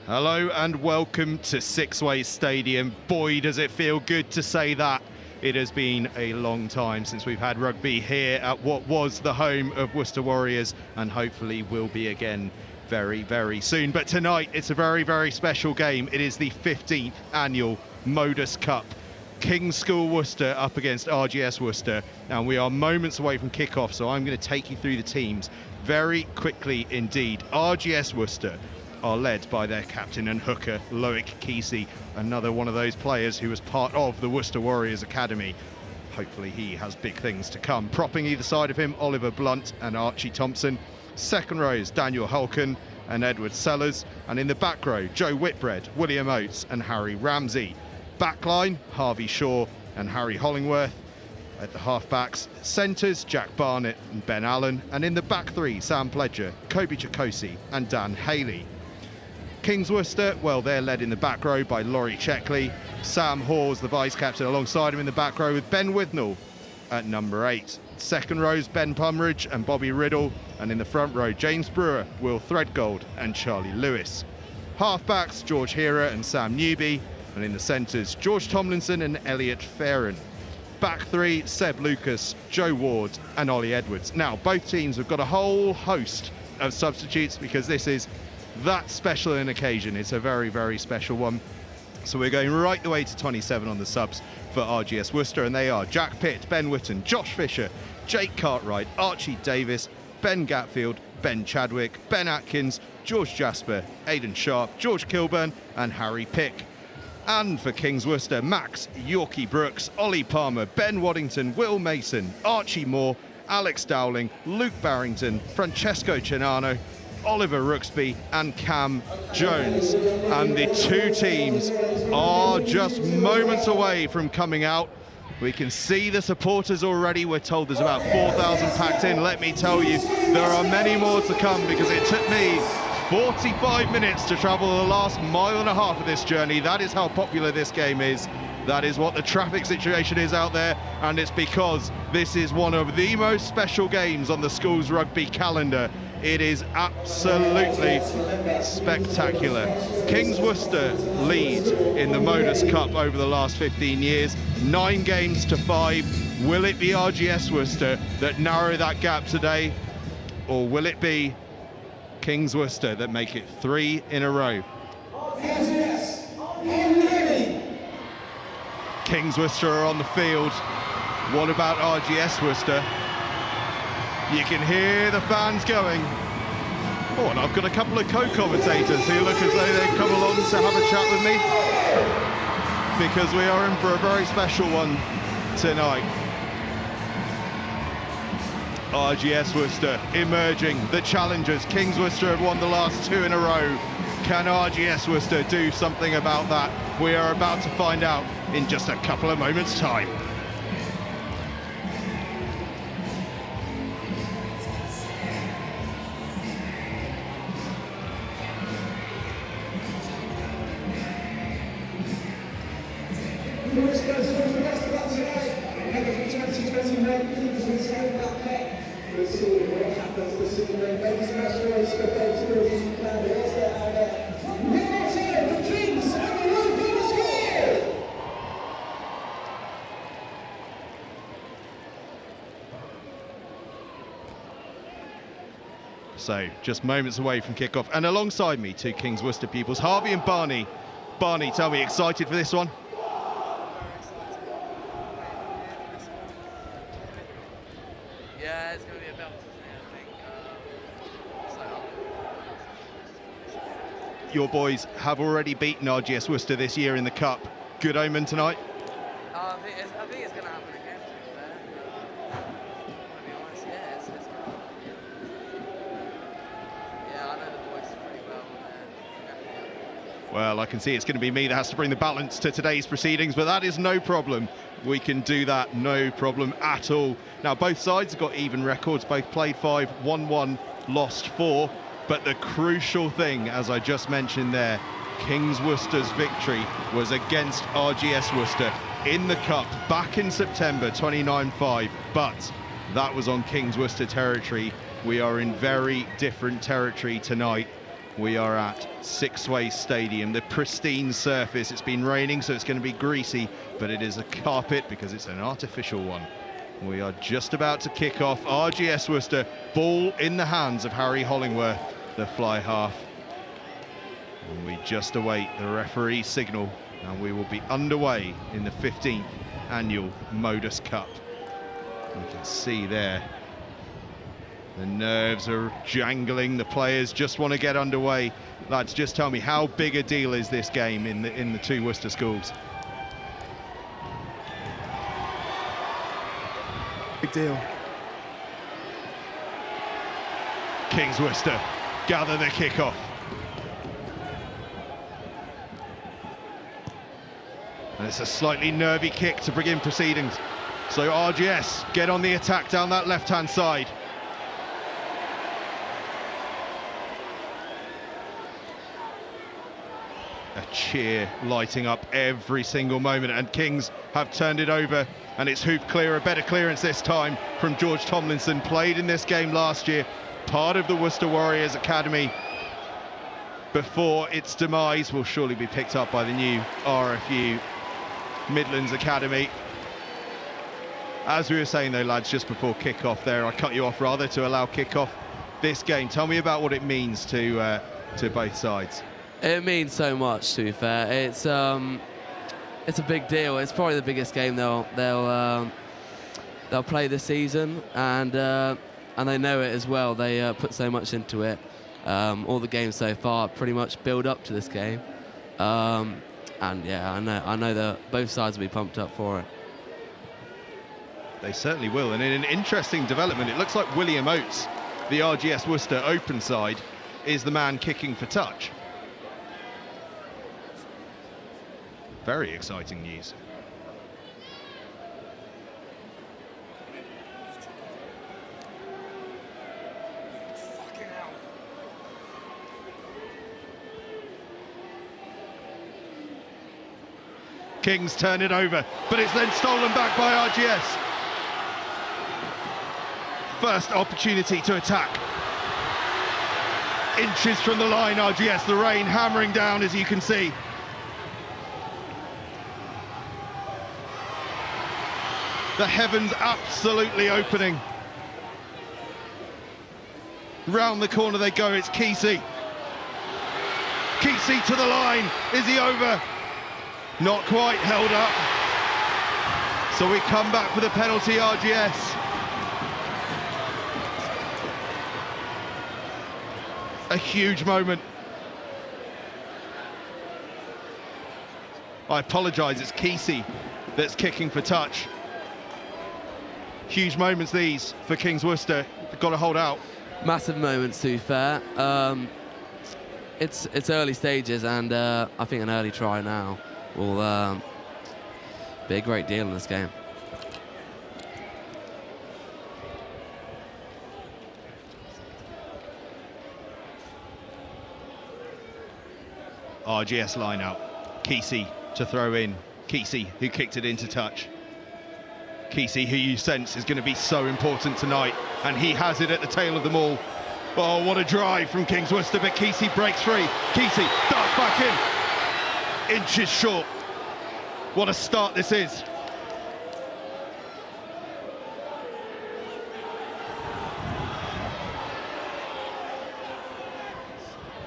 Hello and welcome to Sixways Stadium. Boy, does it feel good to say that. It has been a long time since we've had rugby here at what was the home of Worcester Warriors, and hopefully will be again very, very soon. But tonight, it's a very, very special game. It is the 15th Annual Modus Cup. King's School Worcester up against RGS Worcester, and we are moments away from kickoff, so I'm going to take you through the teams very quickly indeed. RGS Worcester are led by their captain and hooker, Loic Kesey, another one of those players who was part of the Worcester Warriors Academy. Hopefully he has big things to come. Propping either side of him, Oliver Blunt and Archie Thompson. Second rows, Daniel Hulken and Edward Sellers. And in the back row, Joe Whitbread, William Oates and Harry Ramsey. Backline, Harvey Shaw and Harry Hollingworth. At the half-backs, centres, Jack Barnett and Ben Allen. And in the back three, Sam Pledger, Kobe Chikosi and Dan Haley. King's Worcester, well, they're led in the back row by Laurie Checkley. Sam Hawes, the vice-captain, alongside him in the back row with Ben Withnell at number 8. Second rows, Ben Pumridge and Bobby Riddle. And in the front row, James Brewer, Will Threadgold and Charlie Lewis. Half-backs, George Hera and Sam Newby. And in the centres, George Tomlinson and Elliot Farron. Back three, Seb Lucas, Joe Ward and Ollie Edwards. Now, both teams have got a whole host of substitutes because this is that special an occasion. It's a very, very special one. So we're going right the way to 27 on the subs for RGS Worcester, and they are Jack Pitt, Ben Witten, Josh Fisher, Jake Cartwright, Archie Davis, Ben Gatfield, Ben Chadwick, Ben Atkins, George Jasper, Aidan Sharp, George Kilburn and Harry Pick. And for King's Worcester, Max Yorkie Brooks, Ollie Palmer, Ben Waddington, Will Mason, Archie Moore, Alex Dowling, Luke Barrington, Francesco Chinano, Oliver Rooksby and Cam Jones. And the two teams are just moments away from coming out. We can see the supporters already. We're told there's about 4,000 packed in. Let me tell you, there are many more to come because it took me 45 minutes to travel the last mile and a half of this journey. That is how popular this game is. That is what the traffic situation is out there, and it's because this is one of the most special games on the school's rugby calendar. It is absolutely spectacular. King's Worcester lead in the Modus Cup over the last 15 years, 9 games to 5. Will it be RGS Worcester that narrow that gap today, or will it be King's Worcester that make it 3 in a row? King's Worcester are on the field. What about RGS Worcester? You can hear the fans going. Oh, and I've got a couple of co-commentators who look as though they've come along to have a chat with me, because we are in for a very special one tonight. RGS Worcester emerging, the challengers. King's Worcester have won the last 2 in a row. Can RGS Worcester do something about that? We are about to find out in just a couple of moments' time. So just moments away from kickoff, and alongside me, 2 King's Worcester pupils, Harvey and Barney. Barney, tell me, excited for this one? Yeah, it's going to be a belt, I think. Your boys have already beaten RGS Worcester this year in the Cup. Good omen tonight? I think it's going to happen again, to be fair. To be honest, yeah, it's good. Yeah, I know the boys pretty well. Well, I can see it's going to be me that has to bring the balance to today's proceedings, but that is no problem. We can do that, no problem at all. Now, both sides have got even records. Both played 5, won 1, lost 4. But the crucial thing, as I just mentioned there, King's Worcester's victory was against RGS Worcester in the Cup back in September 29-5. But that was on King's Worcester territory. We are in very different territory tonight. We are at Sixways Stadium, the pristine surface. It's been raining, so it's going to be greasy, but it is a carpet because it's an artificial one. We are just about to kick off. RGS Worcester, ball in the hands of Harry Hollingworth, the fly half. And we just await the referee's signal, and we will be underway in the 15th Annual Modus Cup. You can see there, the nerves are jangling. The players just want to get underway. Lads, just tell me, how big a deal is this game in the two Worcester schools? Big deal. Kings Worcester gather the kickoff. And it's a slightly nervy kick to begin proceedings. So RGS get on the attack down that left-hand side. A cheer lighting up every single moment, and Kings have turned it over, and it's hoop clear, a better clearance this time from George Tomlinson. Played in this game last year, part of the Worcester Warriors Academy before its demise will surely be picked up by the new RFU Midlands Academy. As we were saying though, lads, just before kick-off there, I cut you off rather to allow kick-off this game. Tell me about what it means to both sides. It means so much, to be fair. It's a big deal. It's probably the biggest game they'll play this season, and they know it as well. They put so much into it. All the games so far pretty much build up to this game, and yeah, I know that both sides will be pumped up for it. They certainly will, and in an interesting development, it looks like William Oates, the RGS Worcester open side, is the man kicking for touch. Very exciting news. Kings turn it over, but it's then stolen back by RGS. First opportunity to attack. Inches from the line, RGS, the rain hammering down, as you can see. The heavens absolutely opening. Round the corner they go, it's Kesey. Kesey to the line, is he over? Not quite held up. So we come back for the penalty, RGS. A huge moment. I apologise, it's Kesey that's kicking for touch. Huge moments these for Kings Worcester. They've got to hold out. Massive moments, to be fair. It's early stages, and I think an early try now will be a great deal in this game. RGS line out. Kesey to throw in. Kesey, who kicked it into touch. Kesey, who you sense is going to be so important tonight, and he has it at the tail of them all. Oh, what a drive from Kings Worcester, but Kesey breaks free. Kesey darts back in. Inches short. What a start this is.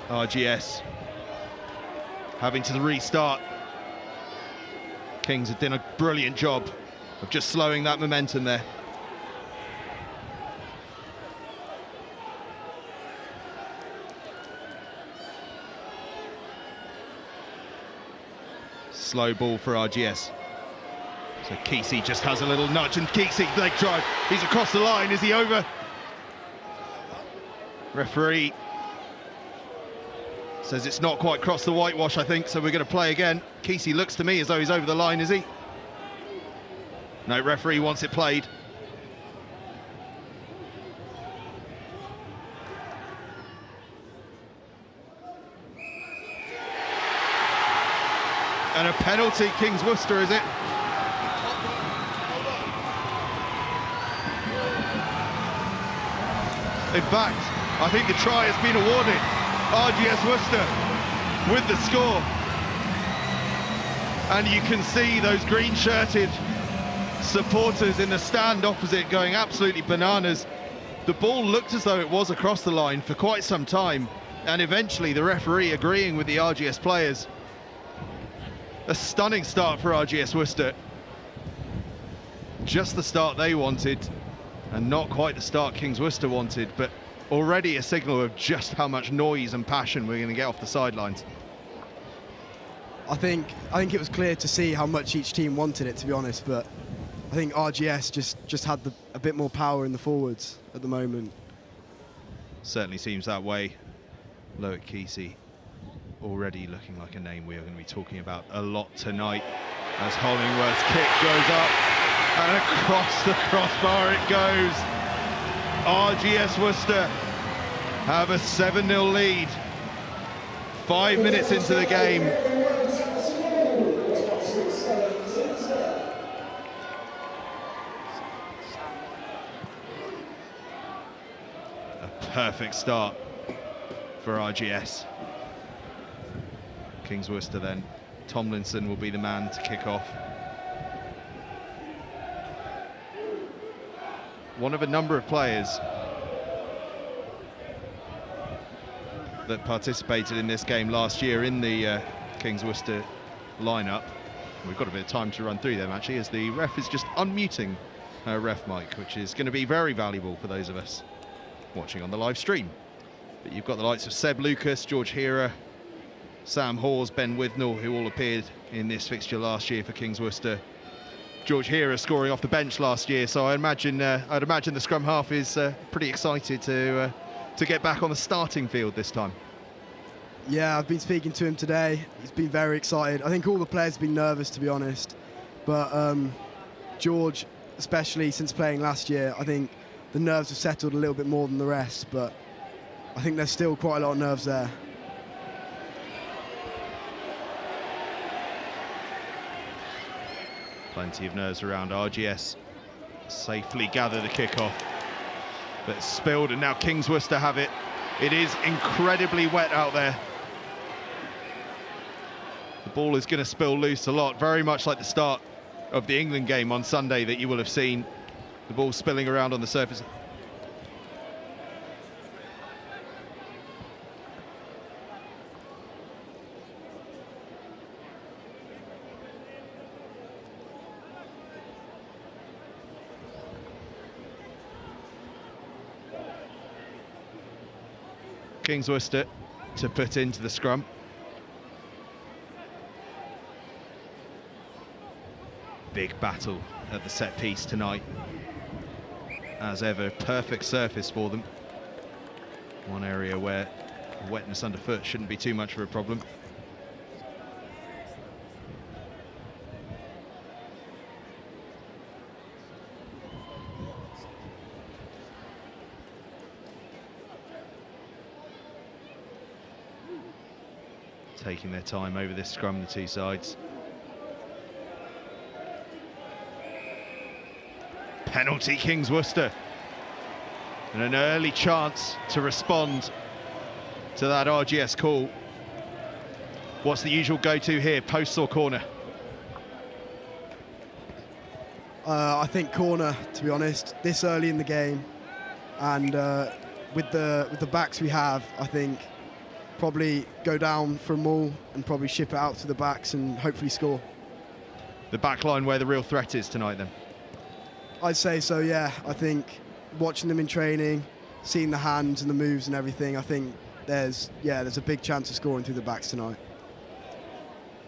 RGS having to restart. Kings have done a brilliant job of just slowing that momentum there. Slow ball for RGS. So Kesey just has a little nudge, and Kesey, leg drive. He's across the line, is he over? Referee says it's not quite crossed the whitewash, I think, so we're going to play again. Kesey looks to me as though he's over the line, is he? No, referee wants it played. And a penalty, Kings Worcester, is it? In fact, I think the try has been awarded. RGS Worcester with the score. And you can see those green-shirted supporters in the stand opposite going absolutely bananas. The ball looked as though it was across the line for quite some time, and eventually the referee agreeing with the RGS players. A stunning start for RGS Worcester. Just the start they wanted, and not quite the start Kings Worcester wanted, but already a signal of just how much noise and passion we're going to get off the sidelines. I think it was clear to see how much each team wanted it, to be honest, but I think RGS just had a bit more power in the forwards at the moment. Certainly seems that way. Loic Kesey already looking like a name we are going to be talking about a lot tonight, as Hollingworth's kick goes up and across the crossbar it goes. RGS Worcester have a 7-0 lead. 5 minutes into the game. A perfect start for RGS. Kings Worcester then. Tomlinson will be the man to kick off. One of a number of players that participated in this game last year in the Kings Worcester lineup. We've got a bit of time to run through them actually, as the ref is just unmuting her ref mic, which is going to be very valuable for those of us watching on the live stream. But you've got the likes of Seb Lucas, George Hera, Sam Hawes, Ben Withnell, who all appeared in this fixture last year for Kings Worcester. George Hera scoring off the bench last year, so I'd imagine the scrum half is pretty excited to get back on the starting field this time. Yeah, I've been speaking to him today. He's been very excited. I think all the players have been nervous, to be honest, but George, especially since playing last year, I think the nerves have settled a little bit more than the rest, but I think there's still quite a lot of nerves there. Plenty of nerves around. RGS safely gather the kickoff, but it's spilled, and now Kings Worcester have it. It is incredibly wet out there. The ball is going to spill loose a lot, very much like the start of the England game on Sunday that you will have seen. The ball spilling around on the surface. Kings Worcester to put into the scrum. Big battle at the set piece tonight. As ever, perfect surface for them. One area where wetness underfoot shouldn't be too much of a problem. Taking their time over this scrum, the two sides. Penalty, Kings Worcester. And an early chance to respond to that RGS call. What's the usual go-to here, post or corner? I think corner, to be honest, this early in the game, and with the backs we have, I think probably go down for a maul and probably ship it out to the backs and hopefully score. The back line where the real threat is tonight then? I'd say so, yeah. I think watching them in training, seeing the hands and the moves and everything, I think there's a big chance of scoring through the backs tonight.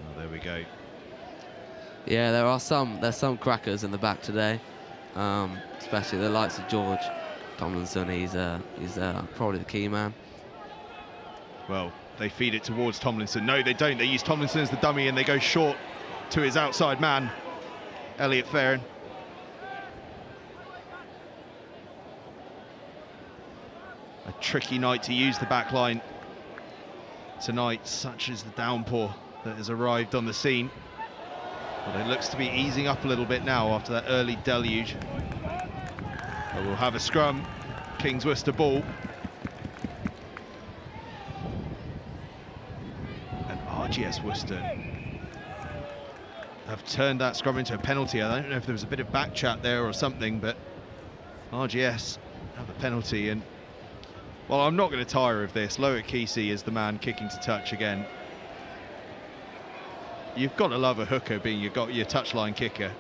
Oh, there we go. Yeah, there's some crackers in the back today, especially the likes of George Tomlinson. He's probably the key man. Well, they feed it towards Tomlinson. No, they don't. They use Tomlinson as the dummy and they go short to his outside man, Elliot Farron. A tricky night to use the back line tonight, such as the downpour that has arrived on the scene. But it looks to be easing up a little bit now after that early deluge. But we'll have a scrum, Kings Worcester ball. RGS Worcester have turned that scrum into a penalty. I don't know if there was a bit of back chat there or something, but RGS have a penalty. And well, I'm not going to tire of this. Loic Kesey is the man kicking to touch again. You've got to love a hooker being your touchline kicker.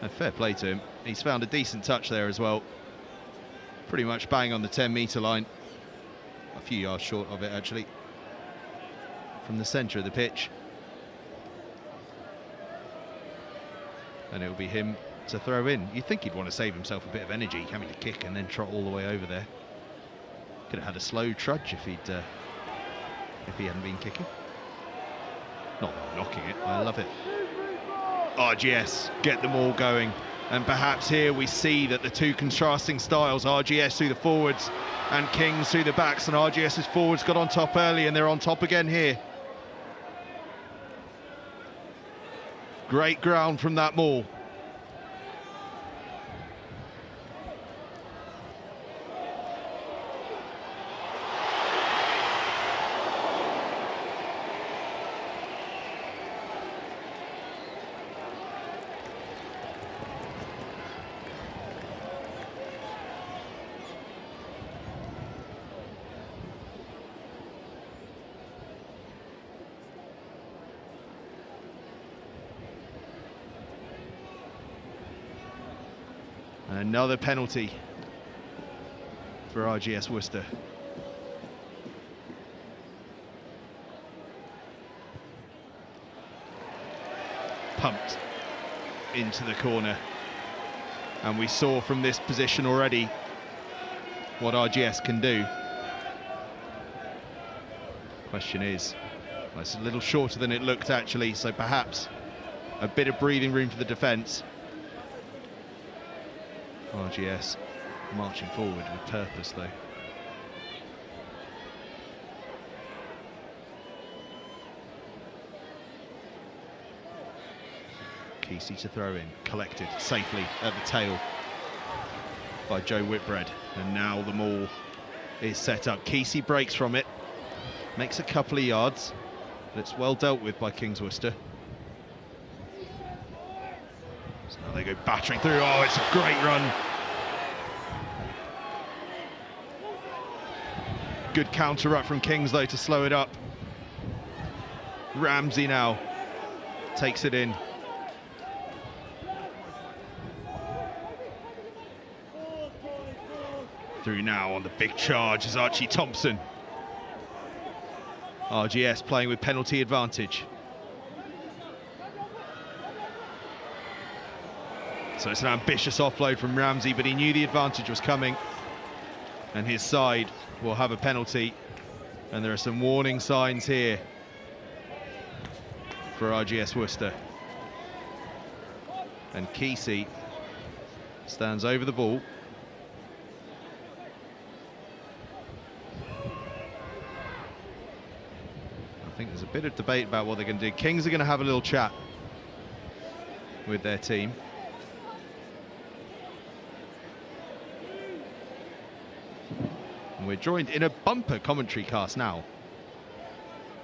And fair play to him. He's found a decent touch there as well. Pretty much bang on the 10-metre line. A few yards short of it, actually. From the centre of the pitch. And it'll be him to throw in. You'd think he'd want to save himself a bit of energy, having to kick and then trot all the way over there. Could have had a slow trudge if he hadn't been kicking. Not knocking it, I love it. RGS get them all going, and perhaps here we see that the two contrasting styles, RGS through the forwards and Kings through the backs, and RGS's forwards got on top early and they're on top again here. Great ground from that maul. Another penalty for RGS Worcester. Pumped into the corner. And we saw from this position already what RGS can do. Question is, well, it's a little shorter than it looked actually, so perhaps a bit of breathing room for the defence. RGS marching forward with purpose though. Kesey to throw in, collected safely at the tail by Joe Whitbread, and now the maul is set up. Kesey breaks from it, makes a couple of yards, but it's well dealt with by Kings Worcester. So now they go battering through. Oh, it's a great run. Good counter up from Kings though to slow it up. Ramsey now takes it in. Through now on the big charge is Archie Thompson. RGS playing with penalty advantage. So it's an ambitious offload from Ramsey, but he knew the advantage was coming. And his side will have a penalty. And there are some warning signs here for RGS Worcester. And Kesey stands over the ball. I think there's a bit of debate about what they're going to do. Kings are going to have a little chat with their team. And we're joined in a bumper commentary cast now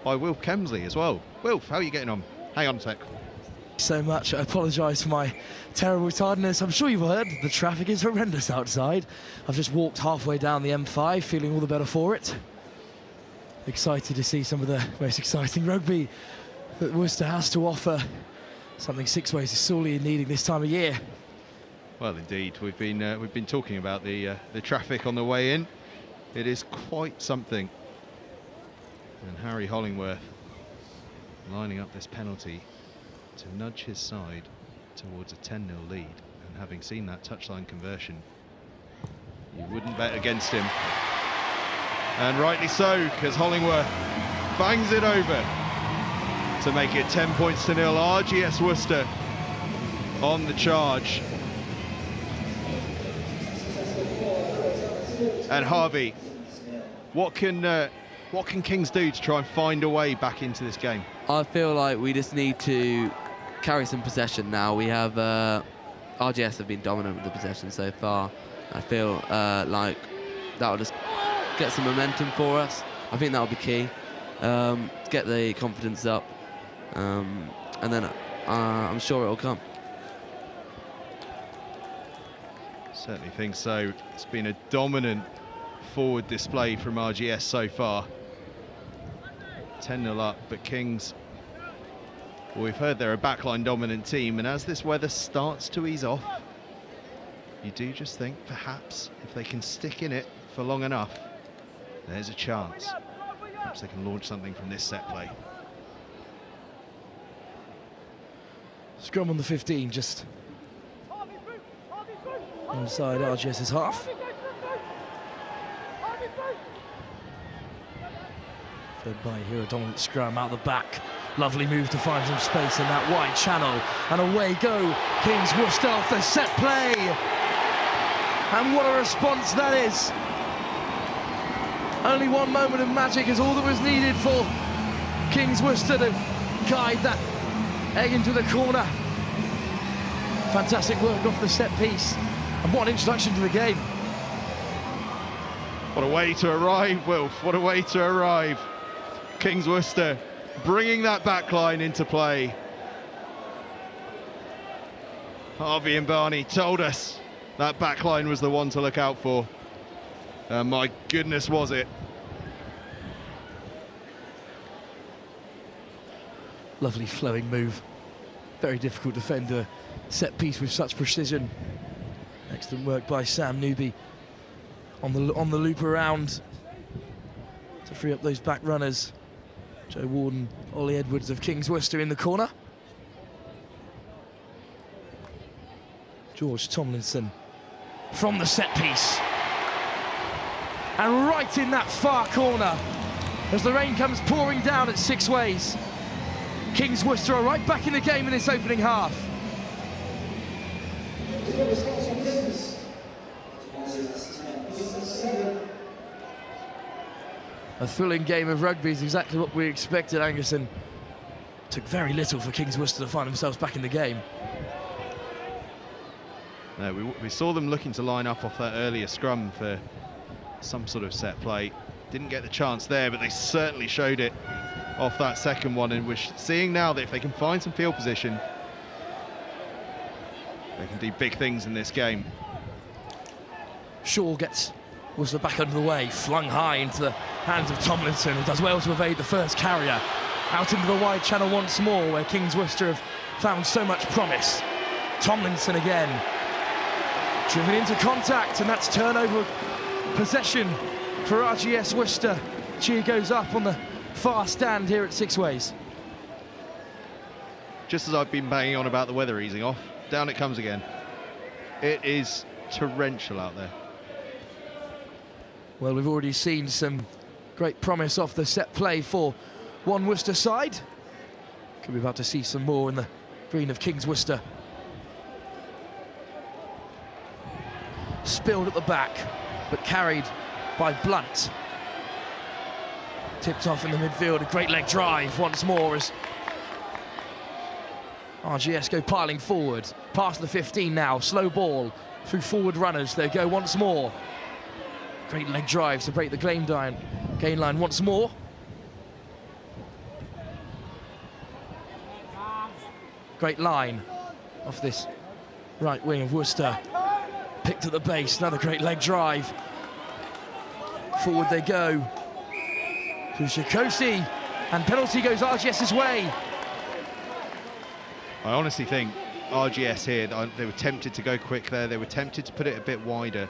by Wilf Kemsley as well. Wilf, how are you getting on? Hang on a sec. So much. I apologise for my terrible tiredness. I'm sure you've heard the traffic is horrendous outside. I've just walked halfway down the M5, feeling all the better for it. Excited to see some of the most exciting rugby that Worcester has to offer. Something Sixways is sorely needing this time of year. Well, indeed, we've been talking about the traffic on the way in. It is quite something. And Harry Hollingworth lining up this penalty to nudge his side towards a 10-0 lead. And having seen that touchline conversion, you wouldn't bet against him. And rightly so, because Hollingworth bangs it over to make it 10 points to 0. RGS Worcester on the charge. And Harvey, what can Kings do to try and find a way back into this game? I feel like we just need to carry some possession now. We have RGS have been dominant with the possession so far. I feel like that'll just get some momentum for us. I think that'll be key. Get the confidence up, and then I'm sure it'll come. Certainly think so. It's been a dominant forward display from RGS so far. 10-0 up, but Kings, well, we've heard they're a backline dominant team, and as this weather starts to ease off, you do just think perhaps if they can stick in it for long enough, there's a chance. Perhaps they can launch something from this set play. Scrum on the 15, just inside RGS's half. Fed by Hero, dominant scrum out the back. Lovely move to find some space in that wide channel. And away go Kings Worcester off the set play. And what a response that is. Only one moment of magic is all that was needed for Kings Worcester to guide that egg into the corner. Fantastic work off the set piece. And what an introduction to the game. What a way to arrive, Wilf. What a way to arrive. Kings Worcester bringing that back line into play. Harvey and Barney told us that back line was the one to look out for. My goodness, was it. Lovely flowing move. Very difficult to defend a set piece with such precision. Excellent work by Sam Newby on the loop around to free up those back runners. Joe Warden, Ollie Edwards of Kings Worcester in the corner. George Tomlinson from the set piece. And right in that far corner, as the rain comes pouring down at Sixways, Kings Worcester are right back in the game in this opening half. A thrilling game of rugby is exactly what we expected, Angus, and took very little for Kings Worcester to find themselves back in the game. No, we saw them looking to line up off that earlier scrum for some sort of set play. Didn't get the chance there, but they certainly showed it off that second one, and we're seeing now that if they can find some field position, they can do big things in this game. Shaw gets Worcester back under the way, flung high into the hands of Tomlinson, who does well to evade the first carrier. Out into the wide channel once more, where Kings Worcester have found so much promise. Tomlinson again, driven into contact, and that's turnover possession for RGS Worcester. Cheer goes up on the far stand here at Sixways. Just as I've been banging on about the weather easing off, down it comes again. It is torrential out there. Well, we've already seen some great promise off the set play for one Worcester side. Could be about to see some more in the green of Kings Worcester. Spilled at the back, but carried by Blunt. Tipped off in the midfield, a great leg drive once more as RGS go piling forward. Past the 15 now, slow ball through forward runners. They go once more. Great leg drive to break the gain line once more. Great line off this right wing of Worcester. Picked at the base, another great leg drive. Forward they go. To Shakosi, and penalty goes RGS's way. I honestly think RGS here, they were tempted to go quick there. They were tempted to put it a bit wider.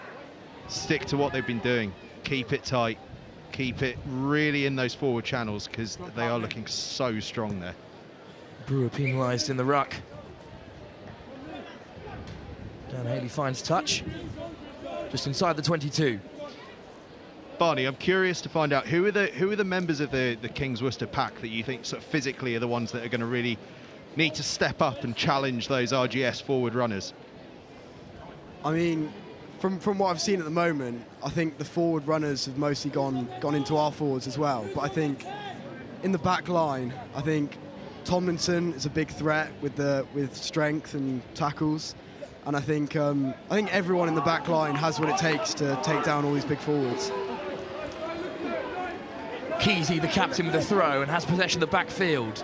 Stick to what they've been doing. Keep it tight. Keep it really in those forward channels, because they are looking so strong there. Brewer penalised in the ruck. Dan Haley finds touch. Just inside the 22. Barney, I'm curious to find out who are the members of the Kings Worcester pack that you think sort of physically are the ones that are going to really need to step up and challenge those RGS forward runners? I mean, from what I've seen at the moment, I think the forward runners have mostly gone into our forwards as well. But I think in the back line, I think Tomlinson is a big threat with strength and tackles. and I think everyone in the back line has what it takes to take down all these big forwards. Kesey, the captain, with a throw and has possession of the backfield.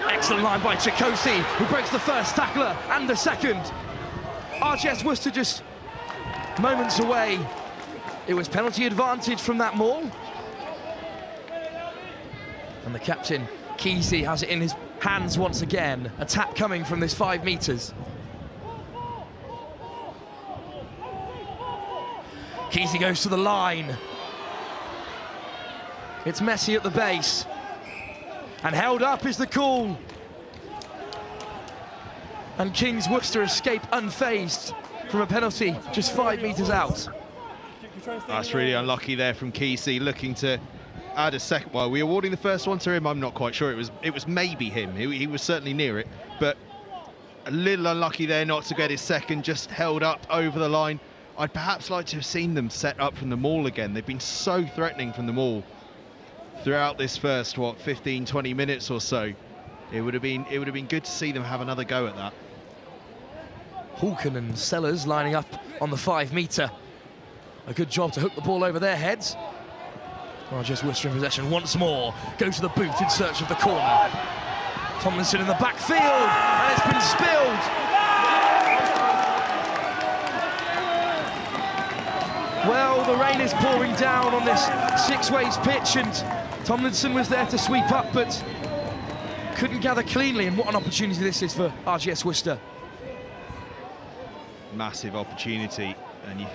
Excellent line by Chikosi, who breaks the first tackler and the second. RGS Worcester just moments away. It was penalty advantage from that maul. And the captain, Kesey, has it in his hands once again. A tap coming from this 5 metres. Kesey goes to the line. It's Messi at the base. And held up is the call. And Kings Worcester escape unfazed from a penalty just 5 metres out. That's really unlucky there from Kesey, looking to add a second. Well, we're awarding the first one to him. I'm not quite sure. It was maybe him. He was certainly near it, but a little unlucky there not to get his second, just held up over the line. I'd perhaps like to have seen them set up from the maul again. They've been so threatening from the maul throughout this first, 15, 20 minutes or so. It would have been good to see them have another go at that. Hawken and Sellers lining up on the 5 metre. A good job to hook the ball over their heads. RGS Worcester in possession once more. Goes to the boot in search of the corner. Tomlinson in the backfield, and it's been spilled. Well, the rain is pouring down on this Sixways pitch, and Tomlinson was there to sweep up, but couldn't gather cleanly, and what an opportunity this is for RGS Worcester. Massive opportunity, and you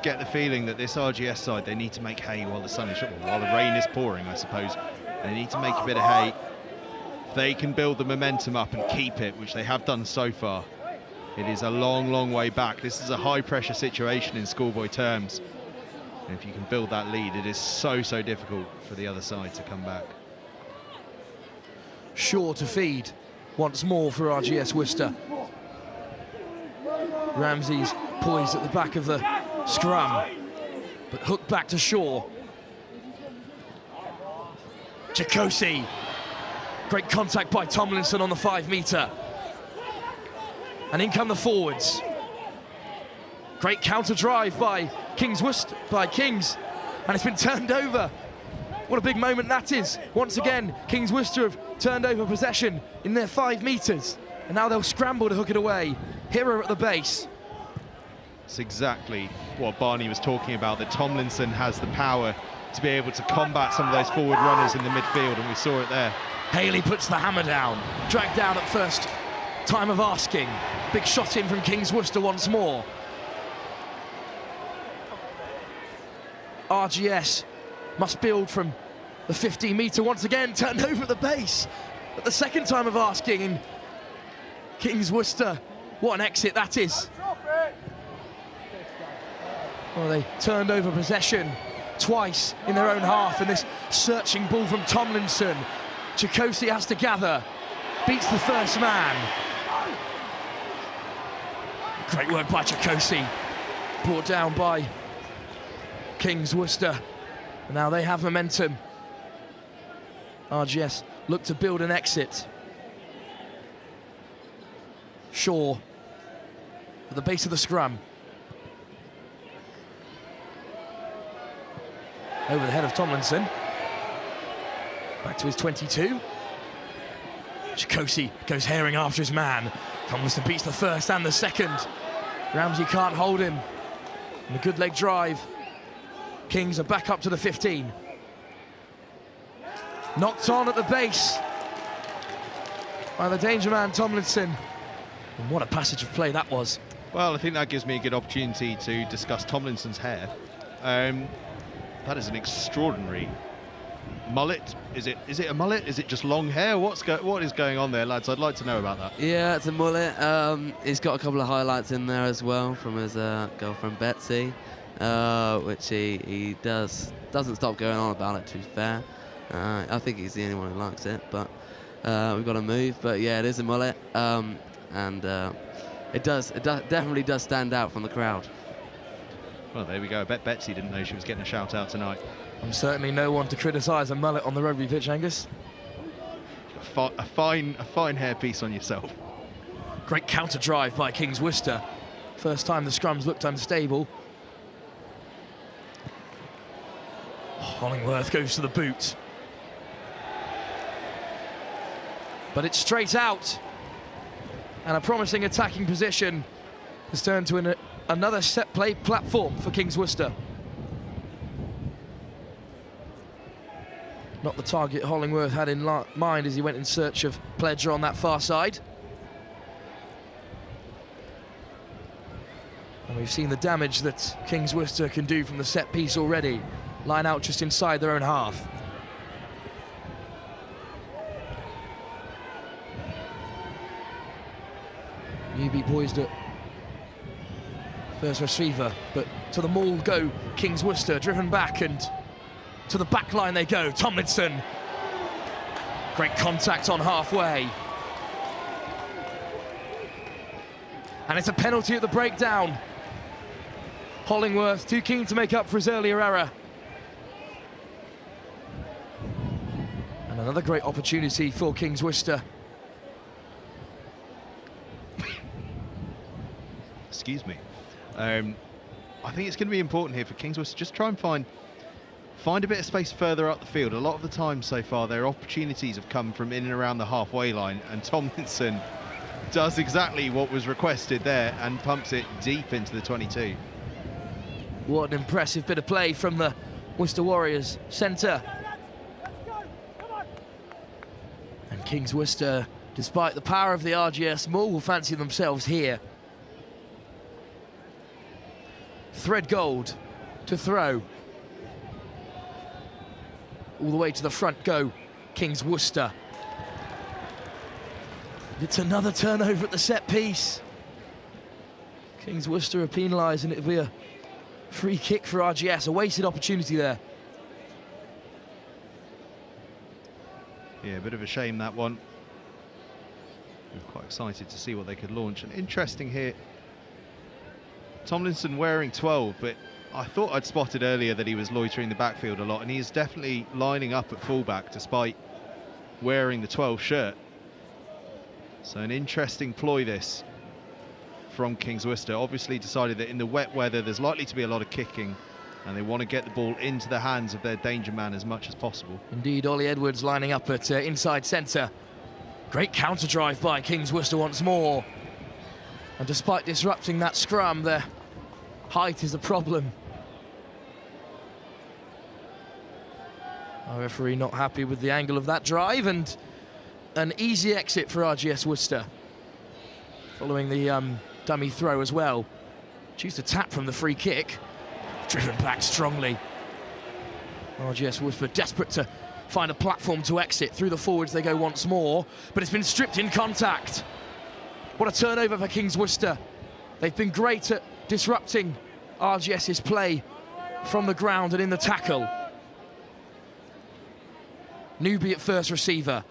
get the feeling that this RGS side, they need to make hay while the sun is shining, while the rain is pouring, I suppose. They need to make a bit of hay. If they can build the momentum up and keep it, which they have done so far, it is a long, long way back. This is a high-pressure situation in schoolboy terms. And if you can build that lead, it is so, so difficult for the other side to come back. Shaw to feed once more for RGS Worcester. Ramsey's poised at the back of the scrum, but hooked back to Shaw. Chikosi. Great contact by Tomlinson on the 5 metre. And in come the forwards. Great counter drive by Kings, and it's been turned over. What a big moment that is. Once again, Kings Worcester have turned over possession in their 5 metres, and now they'll scramble to hook it away. Hero at the base. It's exactly what Barney was talking about, that Tomlinson has the power to be able to combat some of those forward runners in the midfield, and we saw it there. Haley puts the hammer down, dragged down at first time of asking. Big shot in from Kings Worcester once more. RGS must build from the 15 metre once again, turned over at the base at the second time of asking, and Kings Worcester, what an exit that is. Well, they turned over possession twice in their own half, and this searching ball from Tomlinson. Chikosi has to gather, beats the first man. Great work by Chikosi, brought down by Kings Worcester. And now they have momentum. RGS look to build an exit. Shaw at the base of the scrum. Over the head of Tomlinson. Back to his 22. Chikosi goes herring after his man. Tomlinson beats the first and the second. Ramsey can't hold him. And a good leg drive. Kings are back up to the 15. Knocked on at the base by the danger man Tomlinson. And what a passage of play that was. Well, I think that gives me a good opportunity to discuss Tomlinson's hair. That is an extraordinary mullet. Is it a mullet? Is it just long hair? What is going on there, lads? I'd like to know about that. Yeah, it's a mullet. He's got a couple of highlights in there as well from his girlfriend Betsy, which he doesn't stop going on about it, to be fair. I think he's the only one who likes it, but we've got to move. But yeah, it is a mullet, and it definitely does stand out from the crowd. Well, there we go. I bet Betsy didn't know she was getting a shout out tonight. I'm certainly no one to criticise a mullet on the rugby pitch, Angus. A fine hairpiece on yourself. Great counter drive by Kings Worcester. First time the scrums looked unstable. Hollingworth goes to the boot. But it's straight out. And a promising attacking position has turned to another set play platform for Kings Worcester. Not the target Hollingworth had in mind as he went in search of Pledger on that far side. And we've seen the damage that Kings Worcester can do from the set piece already. Line out just inside their own half. Newby poised at first receiver, but to the maul go Kings Worcester, driven back, and to the back line they go. Tomlinson. Great contact on halfway. And it's a penalty at the breakdown. Hollingworth too keen to make up for his earlier error. And another great opportunity for Kings Worcester. Excuse me. I think it's going to be important here for Kings Worcester just try and find a bit of space further up the field. A lot of the time so far their opportunities have come from in and around the halfway line, and Tomlinson does exactly what was requested there and pumps it deep into the 22. What an impressive bit of play from the Worcester Warriors centre. And Kings Worcester, despite the power of the RGS maul, will fancy themselves here. Threadgold to throw. All the way to the front go Kings Worcester. It's another turnover at the set piece. Kings Worcester are penalised, and it'll be a free kick for RGS, a wasted opportunity there. Yeah, a bit of a shame, that one. We're quite excited to see what they could launch. And interesting here, Tomlinson wearing 12, but I thought I'd spotted earlier that he was loitering the backfield a lot, and he's definitely lining up at fullback despite wearing the 12 shirt. So an interesting ploy this from Kings Worcester. Obviously decided that in the wet weather there's likely to be a lot of kicking, and they want to get the ball into the hands of their danger man as much as possible. Indeed, Ollie Edwards lining up at inside centre. Great counter drive by Kings Worcester once more. And despite disrupting that scrum, their height is a problem. Our referee not happy with the angle of that drive, and an easy exit for RGS Worcester. Following the dummy throw as well. Choose a tap from the free kick. Driven back strongly. RGS Worcester desperate to find a platform to exit. Through the forwards they go once more, but it's been stripped in contact. What a turnover for Kings Worcester. They've been great at disrupting RGS's play from the ground and in the tackle. Newby at first receiver.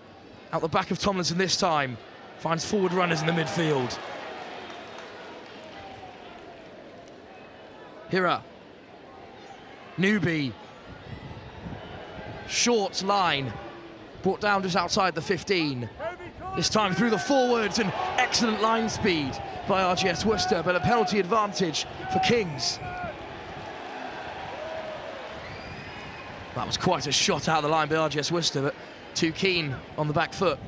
Out the back of Tomlinson this time. Finds forward runners in the midfield. Hira. Newby. Short line. Brought down just outside the 15. This time through the forwards, and excellent line speed by RGS Worcester, but a penalty advantage for Kings. That was quite a shot out of the line by RGS Worcester, but too keen on the back foot.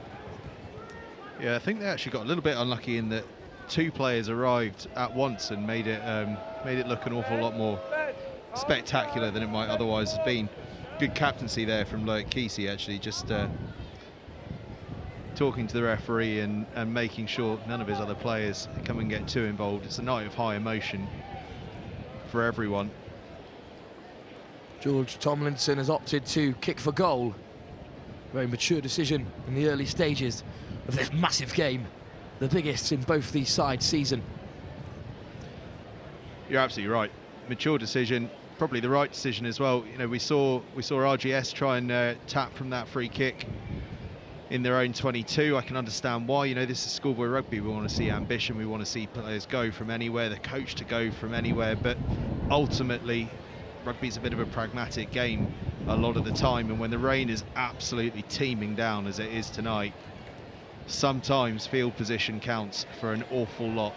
Yeah, I think they actually got a little bit unlucky in that two players arrived at once and made it look an awful lot more spectacular than it might otherwise have been. Good captaincy there from Loic Kesey, actually, just talking to the referee and making sure none of his other players come and get too involved. It's a night of high emotion for everyone. George Tomlinson has opted to kick for goal. Very mature decision in the early stages of this massive game, the biggest in both these sides' season. You're absolutely right. Mature decision, probably the right decision as well. You know, we saw RGS try and tap from that free kick in their own 22. I can understand why. You know, this is schoolboy rugby. We want to see ambition. We want to see players go from anywhere, the coach to go from anywhere. But ultimately, rugby's a bit of a pragmatic game a lot of the time. And when the rain is absolutely teeming down as it is tonight, sometimes field position counts for an awful lot.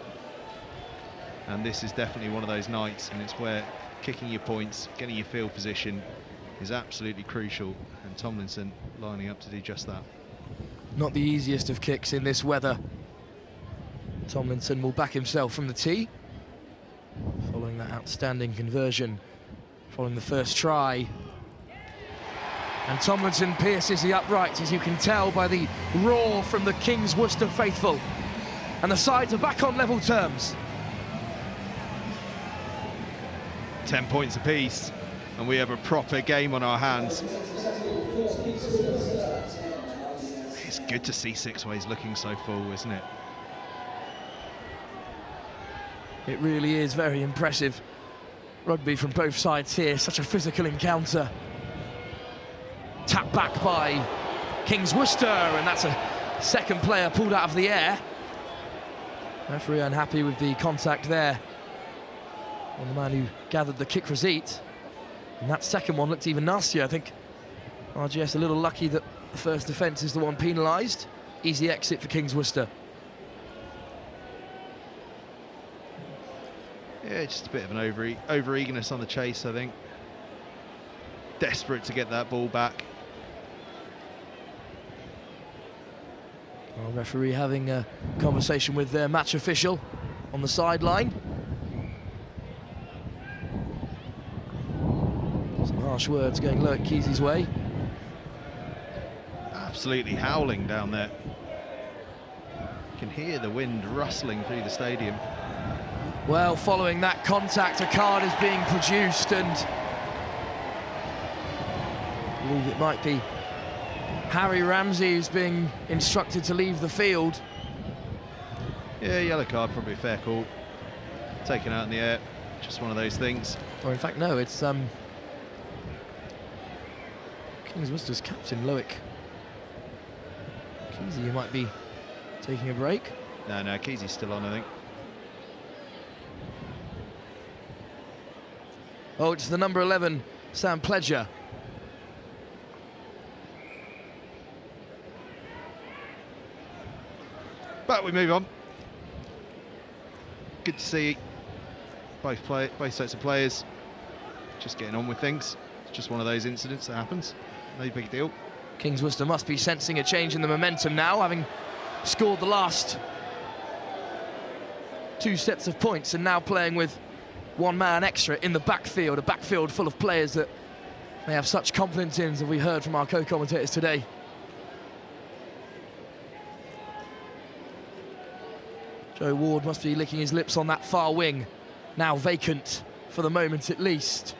And this is definitely one of those nights, and it's where kicking your points, getting your field position is absolutely crucial. And Tomlinson lining up to do just that. Not the easiest of kicks in this weather. Tomlinson will back himself from the tee, following that outstanding conversion, following the first try. And Tomlinson pierces the uprights, as you can tell by the roar from the King's Worcester faithful. And the sides are back on level terms. 10 points apiece, and we have a proper game on our hands. It's good to see Sixways looking so full, isn't it? It really is very impressive. Rugby from both sides here, such a physical encounter. Tap back by King's Worcester, and that's a second player pulled out of the air. Referee unhappy with the contact there on the man who gathered the kick receipt. And that second one looked even nastier. I think RGS a little lucky that the first offence is the one penalised. Easy exit for King's Worcester. Yeah, just a bit of an over-eagerness on the chase, I think. Desperate to get that ball back. Our referee having a conversation with their match official on the sideline. Some harsh words going low at Kesey's way. Absolutely howling down there. You can hear the wind rustling through the stadium. Well, following that contact, a card is being produced, and I believe it might be Harry Ramsey who's being instructed to leave the field. Yeah, yellow card, probably a fair call. Taken out in the air, just one of those things. Or in fact, no, it's King's Worcester's captain, Loic Kesey, who might be taking a break. No, Kesey's still on, I think. Oh, it's the number 11, Sam Pledger. But we move on. Good to see both sets of players just getting on with things. It's just one of those incidents that happens. No big deal. King's Worcester must be sensing a change in the momentum now, having scored the last 2 sets of points and now playing with one man extra in the backfield, a backfield full of players that they have such confidence in, as we heard from our co-commentators today. Joe Ward must be licking his lips on that far wing, now vacant for the moment at least.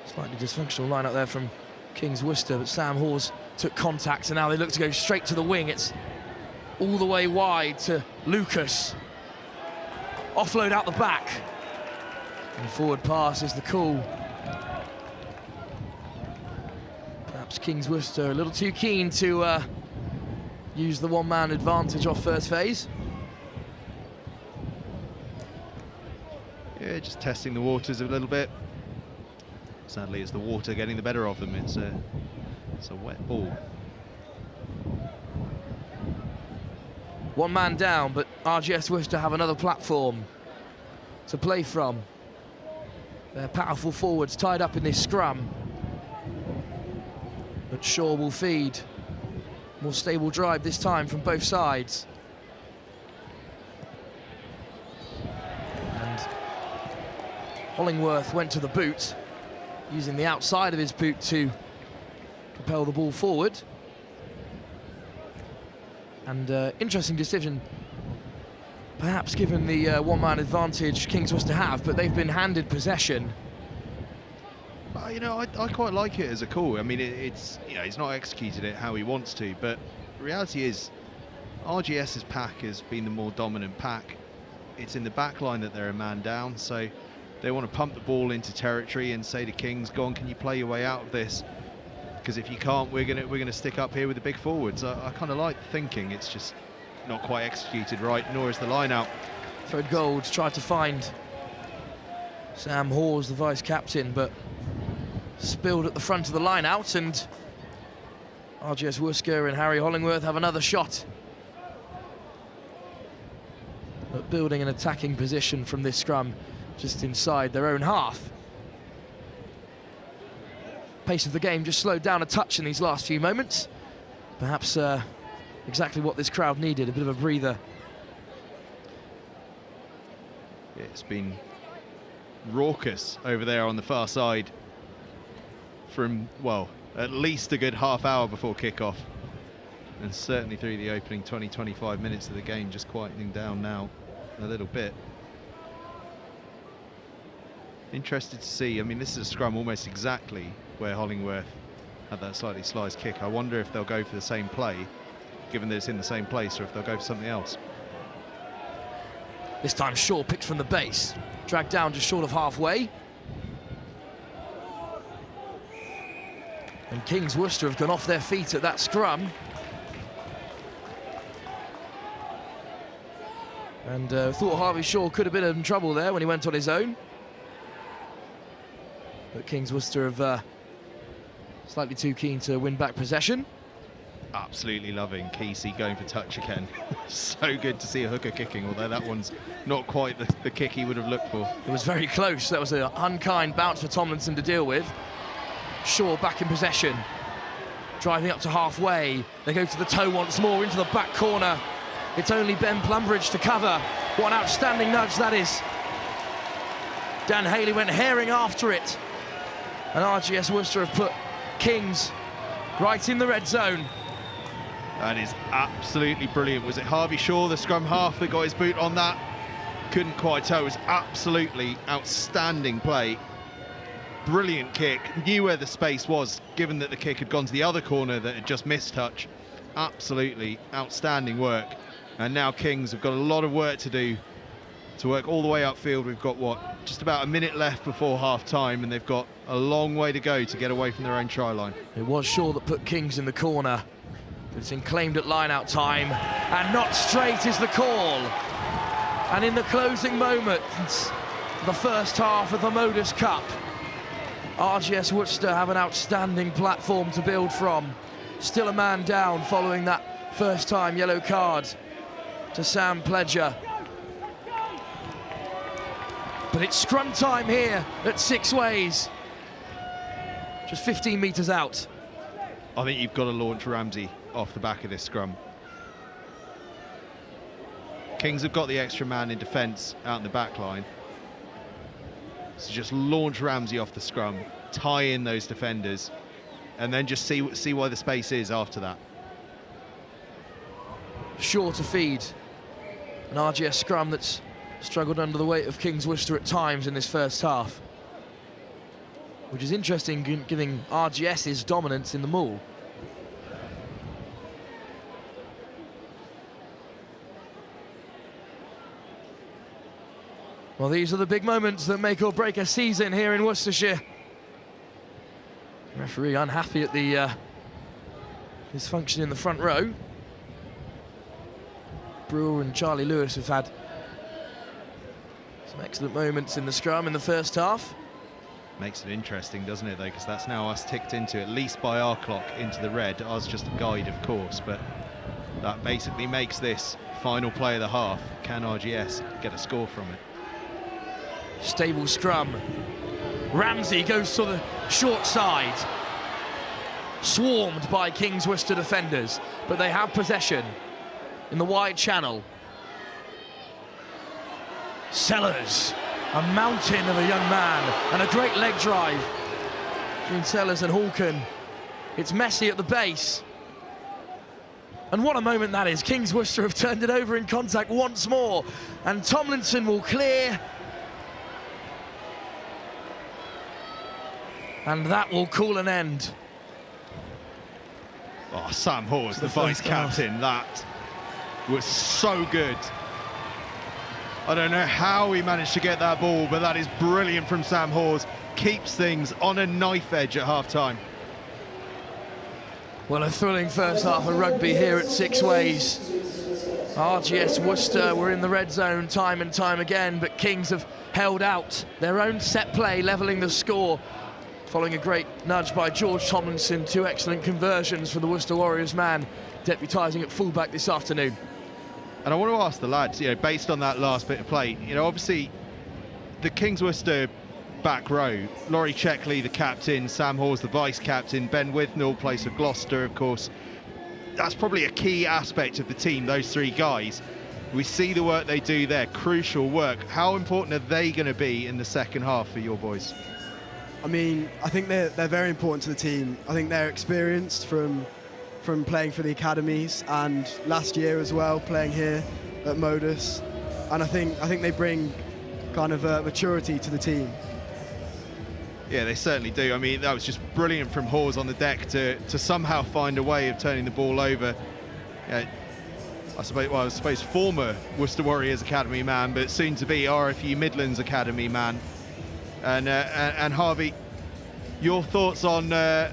Slightly dysfunctional lineup there from King's Worcester, but Sam Hawes took contact, and now they look to go straight to the wing. It's all the way wide to Lucas. Offload out the back. And forward pass is the call. Perhaps King's Worcester a little too keen to use the one-man advantage off first phase. Yeah, just testing the waters a little bit. Sadly, it's the water getting the better of them. It's a wet ball. One man down, but RGS Worcester have another platform to play from. Their powerful forwards tied up in this scrum. But Shaw will feed. More stable drive this time from both sides. And Hollingworth went to the boot, using the outside of his boot to propel the ball forward. And interesting decision, perhaps given the one-man advantage King's Worcester have, but they've been handed possession. You know, I quite like it as a call. I mean, it's you know, he's not executed it how he wants to, but the reality is RGS's pack has been the more dominant pack. It's in the back line that they're a man down, so they want to pump the ball into territory and say to Kings, go on, can you play your way out of this? Because if you can't, we're gonna stick up here with the big forwards. I kind of like the thinking. It's just not quite executed right, nor is the line out. Fred Gold tried to find Sam Hawes, the vice-captain, but spilled at the front of the line out, and RGS Worcester and Harry Hollingworth have another shot at building an attacking position from this scrum just inside their own half. Pace of the game just slowed down a touch in these last few moments. Perhaps exactly what this crowd needed, a bit of a breather. It's been raucous over there on the far side from, well, at least a good half hour before kickoff, and certainly through the opening 20-25 minutes of the game, just quietening down now a little bit. Interested to see, I mean, this is a scrum almost exactly where Hollingworth had that slightly sliced kick. I wonder if they'll go for the same play, given that it's in the same place, or if they'll go for something else. This time Shaw picked from the base, dragged down just short of halfway. And Kings Worcester have gone off their feet at that scrum. And thought Harvey Shaw could have been in trouble there when he went on his own. But Kings Worcester have slightly too keen to win back possession. Absolutely loving Kesey going for touch again. So good to see a hooker kicking, although that one's not quite the kick he would have looked for. It was very close. That was an unkind bounce for Tomlinson to deal with. Shaw back in possession, driving up to halfway. They go to the toe once more into the back corner. It's only Ben Plumbridge to cover. What an outstanding nudge that is. Dan Haley went herring after it, and RGS Worcester have put Kings right in the red zone. That is absolutely brilliant. Was it Harvey Shaw, the scrum half, that got his boot on that? Couldn't quite tell. It was absolutely outstanding play. Brilliant kick. Knew where the space was, given that the kick had gone to the other corner that had just missed touch. Absolutely outstanding work. And now Kings have got a lot of work to do to work all the way upfield. We've got, what, just about a minute left before half-time, and they've got a long way to go to get away from their own try line. It was Shaw that put Kings in the corner. It's been claimed at line-out time, and not straight is the call. And in the closing moments, the first half of the Modus Cup, RGS Worcester have an outstanding platform to build from. Still a man down following that first-time yellow card to Sam Pledger. But it's scrum time here at Sixways. Just 15 metres out. I think you've got to launch Ramsey off the back of this scrum. Kings have got the extra man in defence out in the back line. So just launch Ramsey off the scrum, tie in those defenders, and then just see where the space is after that. Shaw to feed. An RGS scrum that's struggled under the weight of Kings Worcester at times in this first half, which is interesting, giving RGS's dominance in the maul. Well, these are the big moments that make or break a season here in Worcestershire. The referee unhappy at the dysfunction in the front row. Brewer and Charlie Lewis have had some excellent moments in the scrum in the first half. Makes it interesting, doesn't it, though, because that's now us ticked into, at least by our clock, into the red. Ours just a guide, of course, but that basically makes this final play of the half. Can RGS get a score from it? Stable scrum. Ramsey goes to the short side. Swarmed by Kings Worcester defenders, but they have possession in the wide channel. Sellers, a mountain of a young man, and a great leg drive between Sellers and Hawken. It's messy at the base. And what a moment that is. Kings Worcester have turned it over in contact once more, and Tomlinson will clear. And that will call an end. Oh, Sam Hawes, the vice-captain, that was so good. I don't know how he managed to get that ball, but that is brilliant from Sam Hawes. Keeps things on a knife edge at half-time. Well, a thrilling first half of rugby here at Sixways. RGS Worcester were in the red zone time and time again, but Kings have held out their own set play, levelling the score following a great nudge by George Tomlinson. 2 excellent conversions for the Worcester Warriors man, deputising at fullback this afternoon. And I want to ask the lads, based on that last bit of play, obviously the Kings Worcester back row, Laurie Checkley, the captain, Sam Hawes, the vice-captain, Ben Withnall plays for Gloucester, of course. That's probably a key aspect of the team, those 3 guys. We see the work they do there, crucial work. How important are they going to be in the second half for your boys? I mean, I think they're very important to the team. I think they're experienced from playing for the academies and last year as well, playing here at Modus. And I think they bring kind of maturity to the team. Yeah, they certainly do. I mean, that was just brilliant from Hawes on the deck to somehow find a way of turning the ball over. I suppose former Worcester Warriors Academy man, but soon to be RFU Midlands Academy man. And Harvey, your thoughts on that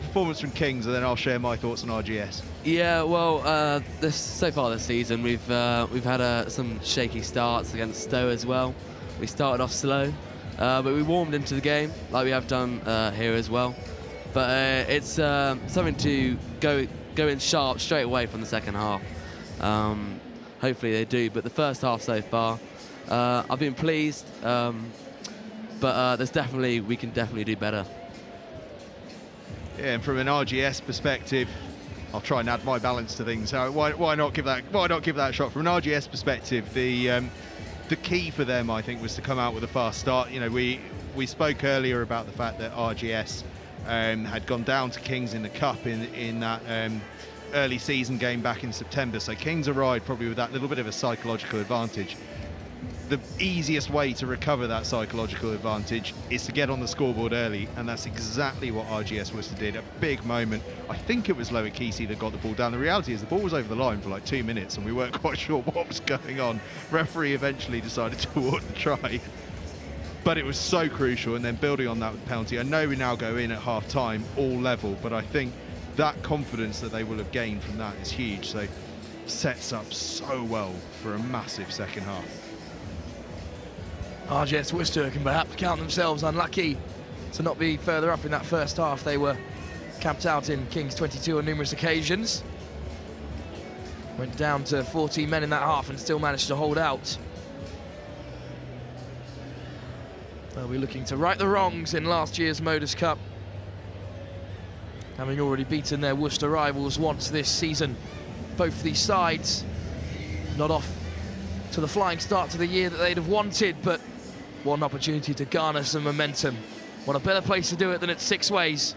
performance from Kings, and then I'll share my thoughts on RGS. Yeah, well, so far this season we've had some shaky starts against Stowe as well. We started off slow. But we warmed into the game like we have done here as well. But it's something to go in sharp straight away from the second half. Hopefully they do. But the first half so far, I've been pleased. But we can definitely do better. Yeah, and from an RGS perspective, I'll try and add my balance to things. Why not give that a shot? From an RGS perspective, the key for them, I think, was to come out with a fast start. We spoke earlier about the fact that RGS had gone down to Kings in the Cup in that early season game back in September. So Kings arrived probably with that little bit of a psychological advantage. The easiest way to recover that psychological advantage is to get on the scoreboard early, and that's exactly what RGS Worcester did. A big moment. I think it was Loic Kesey that got the ball down. The reality is the ball was over the line for like 2 minutes and we weren't quite sure what was going on. Referee eventually decided to award the try, but it was so crucial. And then building on that with the penalty, I know we now go in at half time all level, but I think that confidence that they will have gained from that is huge. So sets up so well for a massive second half. RGS Worcester can perhaps count themselves unlucky to not be further up in that first half. They were camped out in Kings 22 on numerous occasions. Went down to 14 men in that half and still managed to hold out. They'll be looking to right the wrongs in last year's Modus Cup, having already beaten their Worcester rivals once this season. Both these sides not off to the flying start to the year that they'd have wanted, but what an opportunity to garner some momentum. What a better place to do it than at Sixways,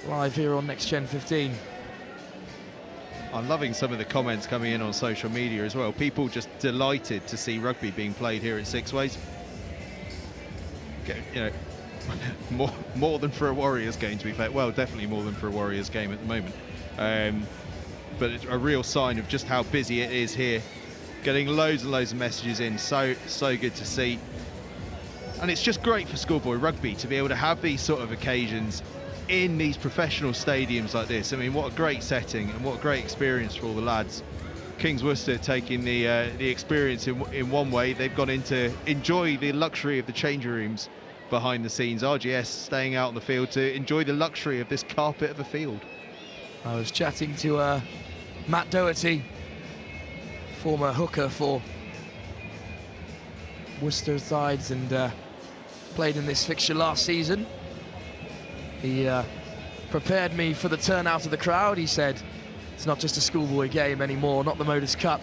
live here on NextGen15. I'm loving some of the comments coming in on social media as well. People just delighted to see rugby being played here at Sixways. More than for a Warriors game, to be fair. Well, definitely more than for a Warriors game at the moment. But it's a real sign of just how busy it is here. Getting loads and loads of messages in, so good to see. And it's just great for schoolboy rugby to be able to have these sort of occasions in these professional stadiums like this. I mean, what a great setting and what a great experience for all the lads. Kings Worcester taking the experience in one way. They've gone in to enjoy the luxury of the changing rooms behind the scenes. RGS staying out on the field to enjoy the luxury of this carpet of a field. I was chatting to Matt Doherty, former hooker for Worcester sides and played in this fixture last season. He prepared me for the turnout of the crowd. He said it's not just a schoolboy game anymore, not the Modus Cup.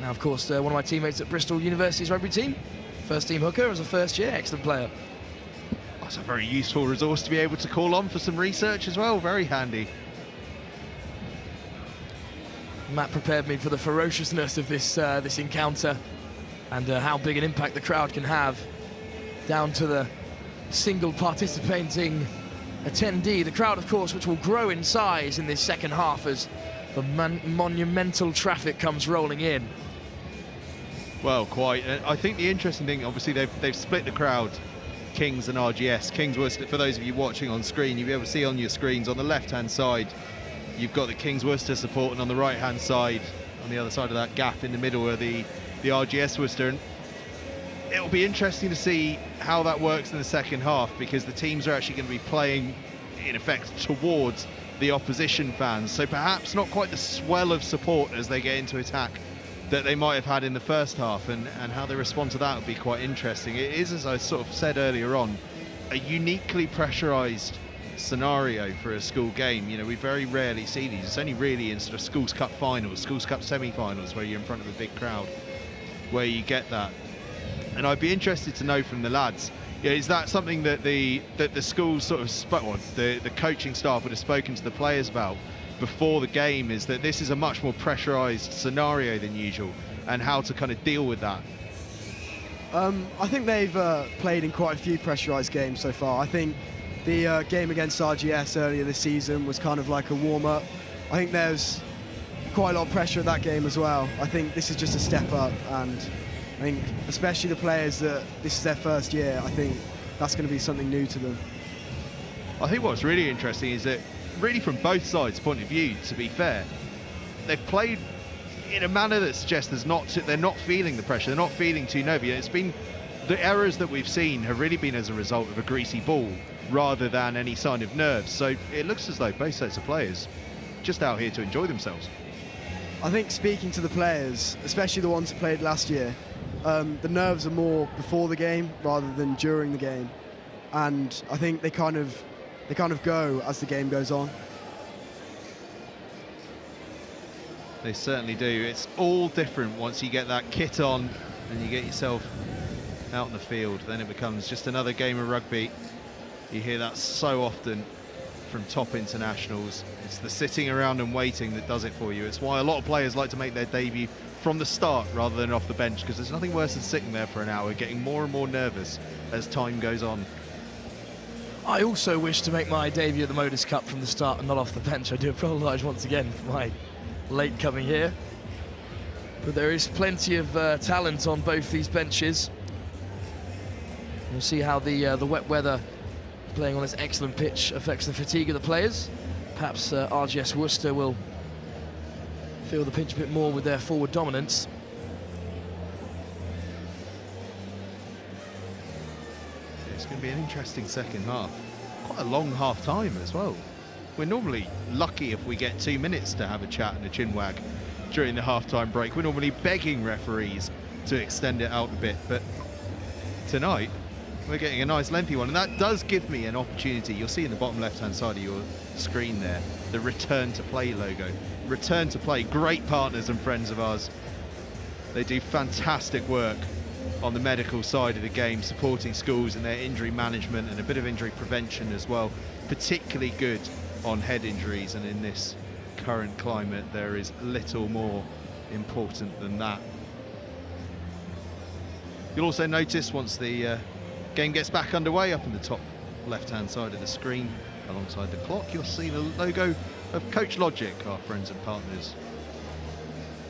Now, of course, one of my teammates at Bristol University's rugby team, first team hooker as a first year, excellent player. That's a very useful resource to be able to call on for some research as well, very handy. Matt prepared me for the ferociousness of this encounter and how big an impact the crowd can have, down to the single participating attendee. The crowd, of course, which will grow in size in this second half as the monumental traffic comes rolling in. Well, quite. I think the interesting thing, obviously, they've split the crowd, Kings and RGS. Kings Worcester, for those of you watching on screen, you'll be able to see on your screens on the left-hand side, you've got the Kings Worcester support, and on the right-hand side, on the other side of that gap in the middle, are the RGS Worcester. And it'll be interesting to see how that works in the second half, because the teams are actually going to be playing, in effect, towards the opposition fans. So perhaps not quite the swell of support as they get into attack that they might have had in the first half, and how they respond to that will be quite interesting. It is, as I sort of said earlier on, a uniquely pressurised scenario for a school game. You know, we very rarely see these. It's only really in sort of Schools Cup finals, Schools Cup semi-finals, where you're in front of a big crowd, where you get that. And I'd be interested to know from the lads, you know, is that something that the schools sort of the coaching staff would have spoken to the players about before the game, is that this is a much more pressurised scenario than usual, and how to kind of deal with that? I think they've played in quite a few pressurised games so far. I think the game against RGS earlier this season was kind of like a warm-up. I think there's quite a lot of pressure at that game as well. I think this is just a step up, and I think especially the players that this is their first year, I think that's going to be something new to them. I think what's really interesting is that, really from both sides' point of view, to be fair, they've played in a manner that suggests they're not feeling the pressure, they're not feeling too nervy. It's been, the errors that we've seen have really been as a result of a greasy ball rather than any sign of nerves. So it looks as though both sets of players just out here to enjoy themselves. I think speaking to the players, especially the ones who played last year, the nerves are more before the game rather than during the game, and I think they kind of go as the game goes on. They certainly do. It's all different once you get that kit on and you get yourself out in the field. Then it becomes just another game of rugby. You hear that so often from top internationals. It's the sitting around and waiting that does it for you. It's why a lot of players like to make their debut from the start rather than off the bench, because there's nothing worse than sitting there for an hour getting more and more nervous as time goes on. I also wish to make my debut at the Modus Cup from the start and not off the bench. I do apologise once again for my late coming here. But there is plenty of talent on both these benches. We'll see how the wet weather playing on this excellent pitch affects the fatigue of the players. Perhaps RGS Worcester will feel the pinch a bit more with their forward dominance. It's going to be an interesting second half. Quite a long half time as well. We're normally lucky if we get 2 minutes to have a chat and a chin wag during the half-time break. We're normally begging referees to extend it out a bit, but tonight we're getting a nice lengthy one, and that does give me an opportunity. You'll see in the bottom left-hand side of your screen there, the Return to Play logo. Return to Play, great partners and friends of ours. They do fantastic work on the medical side of the game, supporting schools in their injury management and a bit of injury prevention as well. Particularly good on head injuries, and in this current climate there is little more important than that. You'll also notice once the game gets back underway, up in the top left-hand side of the screen alongside the clock, you'll see the logo of Coach Logic, our friends and partners,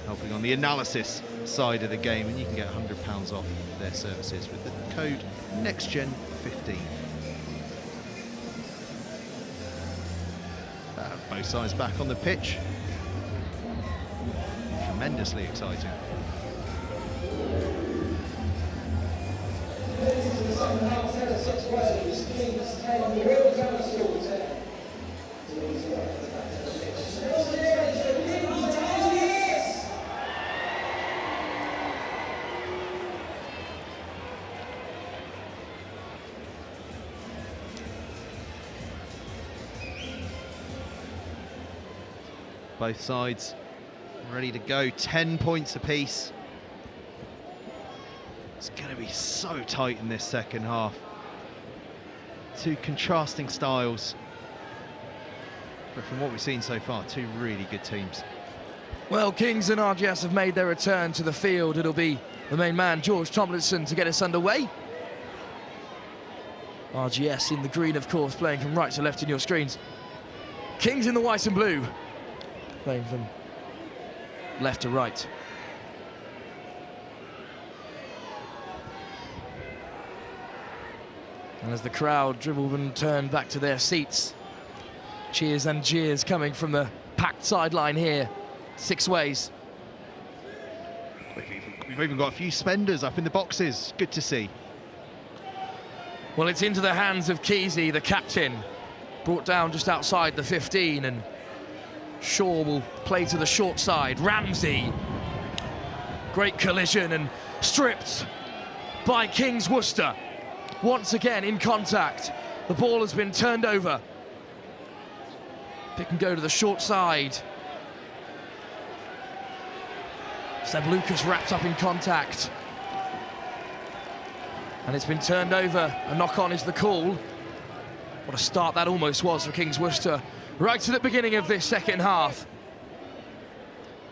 helping on the analysis side of the game, and you can get £100 off their services with the code NextGen15. Both sides back on the pitch. Tremendously exciting. Both sides ready to go, 10 points apiece. It's going to be so tight in this second half. Two contrasting styles, but from what we've seen so far, two really good teams. Well, Kings and RGS have made their return to the field. It'll be the main man, George Tomlinson, to get us underway. RGS in the green, of course, playing from right to left in your screens. Kings in the white and blue, playing from left to right. And as the crowd dribble and turn back to their seats, cheers and jeers coming from the packed sideline here, Sixways. We've even got a few spenders up in the boxes. Good to see. Well, it's into the hands of Kesey, the captain. Brought down just outside the 15, and Shaw will play to the short side. Ramsey. Great collision and stripped by Kings Worcester. Once again in contact. The ball has been turned over. Pick and go to the short side. Seb Lucas wrapped up in contact. And it's been turned over. A knock-on is the call. What a start that almost was for Kings Worcester right at the beginning of this second half.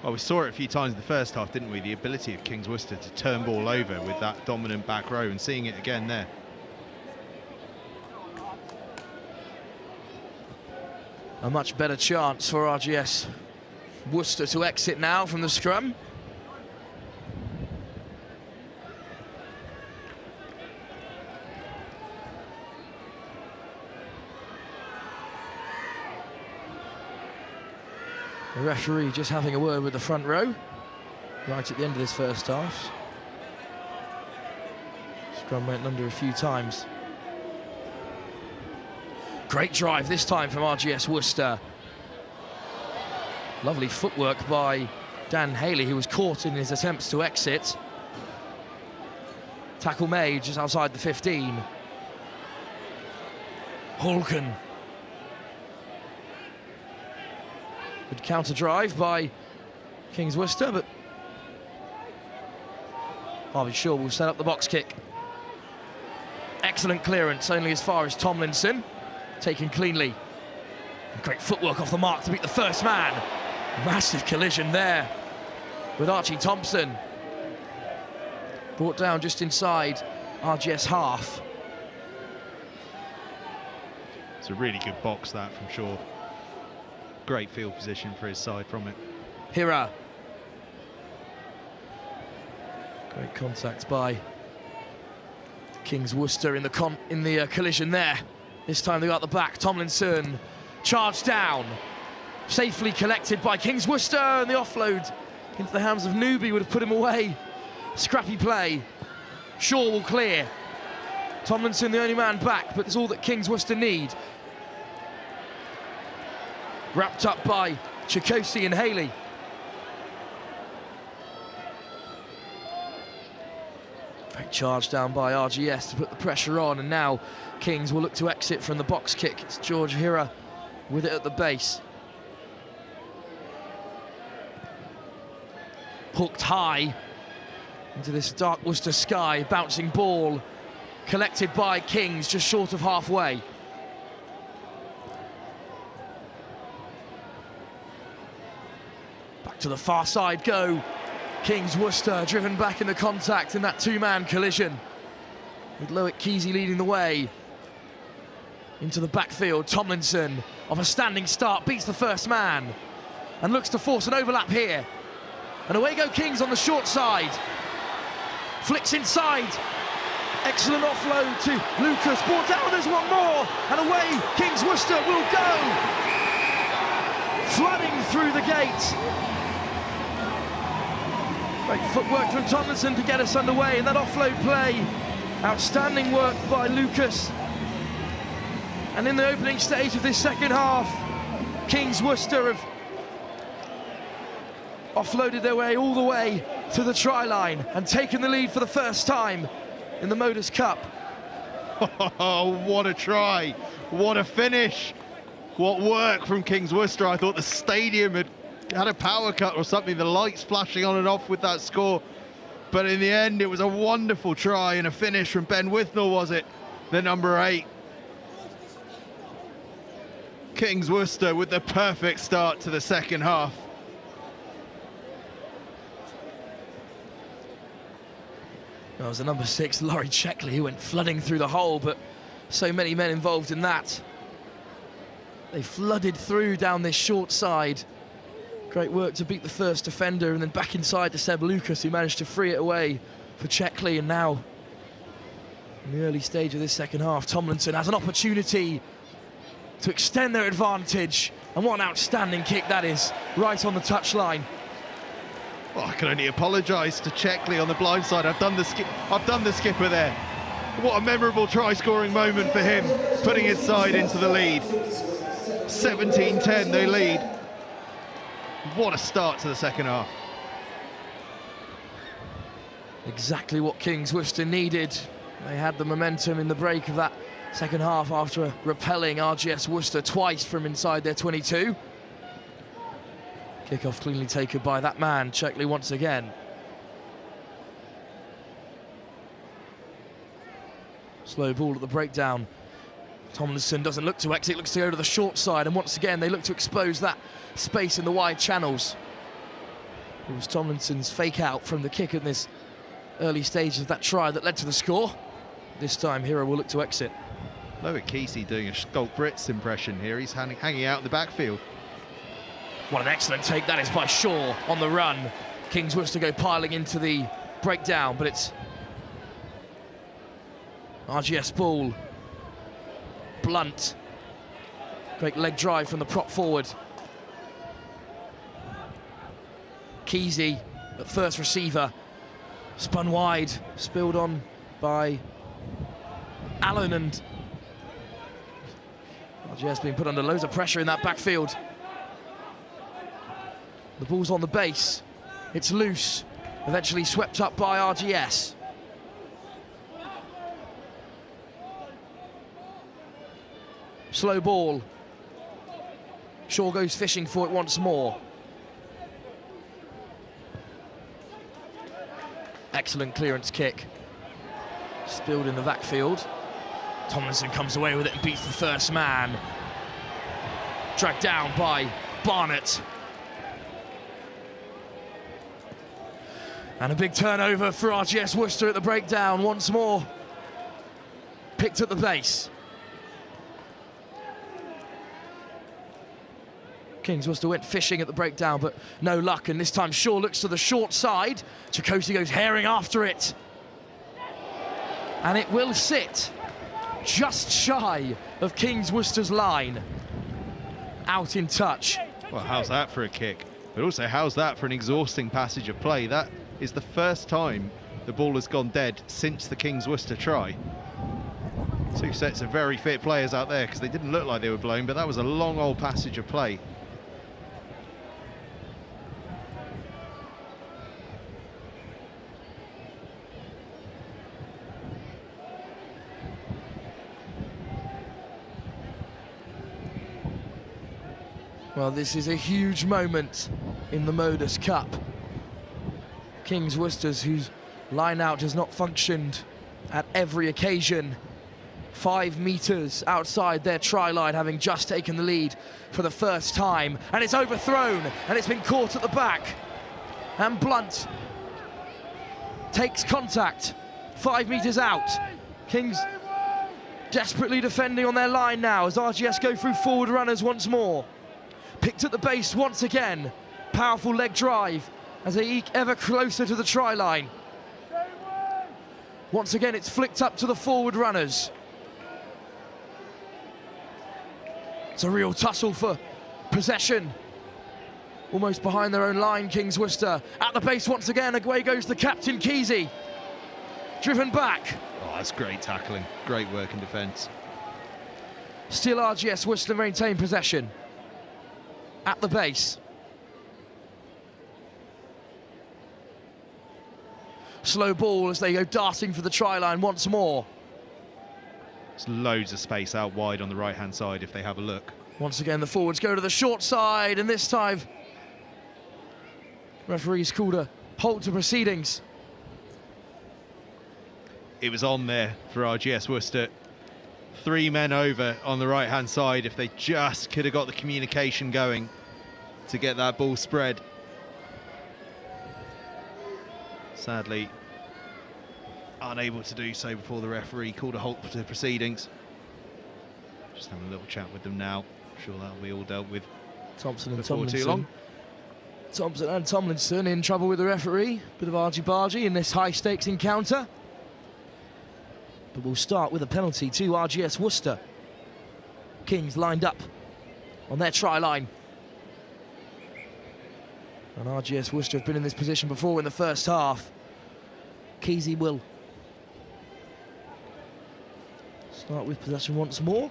Well, we saw it a few times in the first half, didn't we? The ability of Kings Worcester to turn ball over with that dominant back row, and seeing it again there. A much better chance for RGS Worcester to exit now from the scrum. The referee just having a word with the front row right at the end of this first half. Scrum went under a few times. Great drive this time from RGS Worcester. Lovely footwork by Dan Haley, who was caught in his attempts to exit. Tackle made just outside the 15. Holken. Good counter drive by Kings Worcester, but Harvey Shaw will set up the box kick. Excellent clearance, only as far as Tomlinson. Taken cleanly. Great footwork off the mark to beat the first man. Massive collision there with Archie Thompson. Brought down just inside RGS half. It's a really good box, that, from Shaw. Great field position for his side from it. Hira. Great contact by Kings Worcester in the collision there. This time they got the back. Tomlinson charged down. Safely collected by Kings Worcester, and the offload into the hands of Newby would have put him away. Scrappy play. Shaw will clear. Tomlinson the only man back, but it's all that Kings Worcester need. Wrapped up by Chikosi and Haley. Great charge down by RGS to put the pressure on, and now Kings will look to exit from the box kick. It's George Hira with it at the base. Hooked high into this dark Worcester sky, bouncing ball collected by Kings just short of halfway. Back to the far side go. Kings Worcester driven back in the contact in that two-man collision, with Loic Kesey leading the way. Into the backfield, Tomlinson off a standing start beats the first man and looks to force an overlap here. And away go Kings on the short side. Flicks inside. Excellent offload to Lucas. Brought down, there's one more. And away Kings Worcester will go. Flooding through the gate. Great footwork from Tomlinson to get us underway in that offload play. Outstanding work by Lucas. And in the opening stage of this second half, Kings Worcester have offloaded their way all the way to the try line and taken the lead for the first time in the Modus Cup. Oh, what a try, what a finish, what work from Kings Worcester. I thought the stadium had a power cut or something, the lights flashing on and off with that score. But in the end, it was a wonderful try and a finish from Ben Withnell, was it? The number 8. Kings Worcester with the perfect start to the second half. That was the number 6, Laurie Checkley, who went flooding through the hole, but so many men involved in that. They flooded through down this short side. Great work to beat the first defender, and then back inside to Seb Lucas, who managed to free it away for Checkley. And now, in the early stage of this second half, Tomlinson has an opportunity to extend their advantage. And what an outstanding kick that is, right on the touchline. Well, I can only apologise to Checkley on the blind side. I've done the skipper there. What a memorable try-scoring moment for him, putting his side into the lead. 17-10 they lead. What a start to the second half. Exactly what Kings Worcester needed. They had the momentum in the break of that second half after repelling RGS Worcester twice from inside their 22. Kick-off cleanly taken by that man, Checkley once again. Slow ball at the breakdown. Tomlinson doesn't look to exit, looks to go to the short side, and once again they look to expose that space in the wide channels. It was Tomlinson's fake out from the kick in this early stage of that try that led to the score. This time Hero will look to exit. Lower Kesey doing a Schalk Brits impression here. He's hanging out in the backfield. What an excellent take that is by Shaw on the run. Kings Worcester go piling into the breakdown, but it's RGS ball. Blunt. Great leg drive from the prop forward. Kesey at first receiver. Spun wide, spilled on by Allen, and RGS being put under loads of pressure in that backfield. The ball's on the base. It's loose. Eventually swept up by RGS. Slow ball. Shaw goes fishing for it once more. Excellent clearance kick. Spilled in the backfield. Tomlinson comes away with it and beats the first man. Dragged down by Barnett. And a big turnover for RGS Worcester at the breakdown once more. Picked at the base. Kings Worcester went fishing at the breakdown, but no luck, and this time Shaw looks to the short side. Chakotay goes herring after it. And it will sit just shy of Kings Worcester's line. Out in touch. Well, how's that for a kick? But also, how's that for an exhausting passage of play? That is the first time the ball has gone dead since the Kings Worcester try. Two sets of very fit players out there, because they didn't look like they were blown, but that was a long old passage of play. Well, this is a huge moment in the Modus Cup. Kings Worcester's, whose line-out has not functioned at every occasion. 5 metres outside their try line, having just taken the lead for the first time. And it's overthrown, and it's been caught at the back. And Blunt takes contact, 5 metres out. Kings desperately defending on their line now as RGS go through forward runners once more. Picked at the base once again. Powerful leg drive as they eke ever closer to the try line. Once again, it's flicked up to the forward runners. It's a real tussle for possession. Almost behind their own line, Kings Worcester. At the base once again, away goes the captain, Kesey. Driven back. Oh, that's great tackling. Great work in defence. Still RGS Worcester maintain possession. At the base. Slow ball as they go darting for the try line once more. There's loads of space out wide on the right-hand side if they have a look. Once again, the forwards go to the short side, and this time, referees called a halt to proceedings. It was on there for RGS Worcester. 3 men over on the right-hand side. If they just could have got the communication going to get that ball spread. Sadly, unable to do so before the referee called a halt to proceedings. Just having a little chat with them now. I'm sure that'll be all dealt with Thompson and before Tomlinson. too long. Thompson and Tomlinson in trouble with the referee. Bit of argy-bargy in this high-stakes encounter. But we'll start with a penalty to RGS Worcester. Kings lined up on their try line. And RGS Worcester have been in this position before in the first half. Kesey will start with possession once more.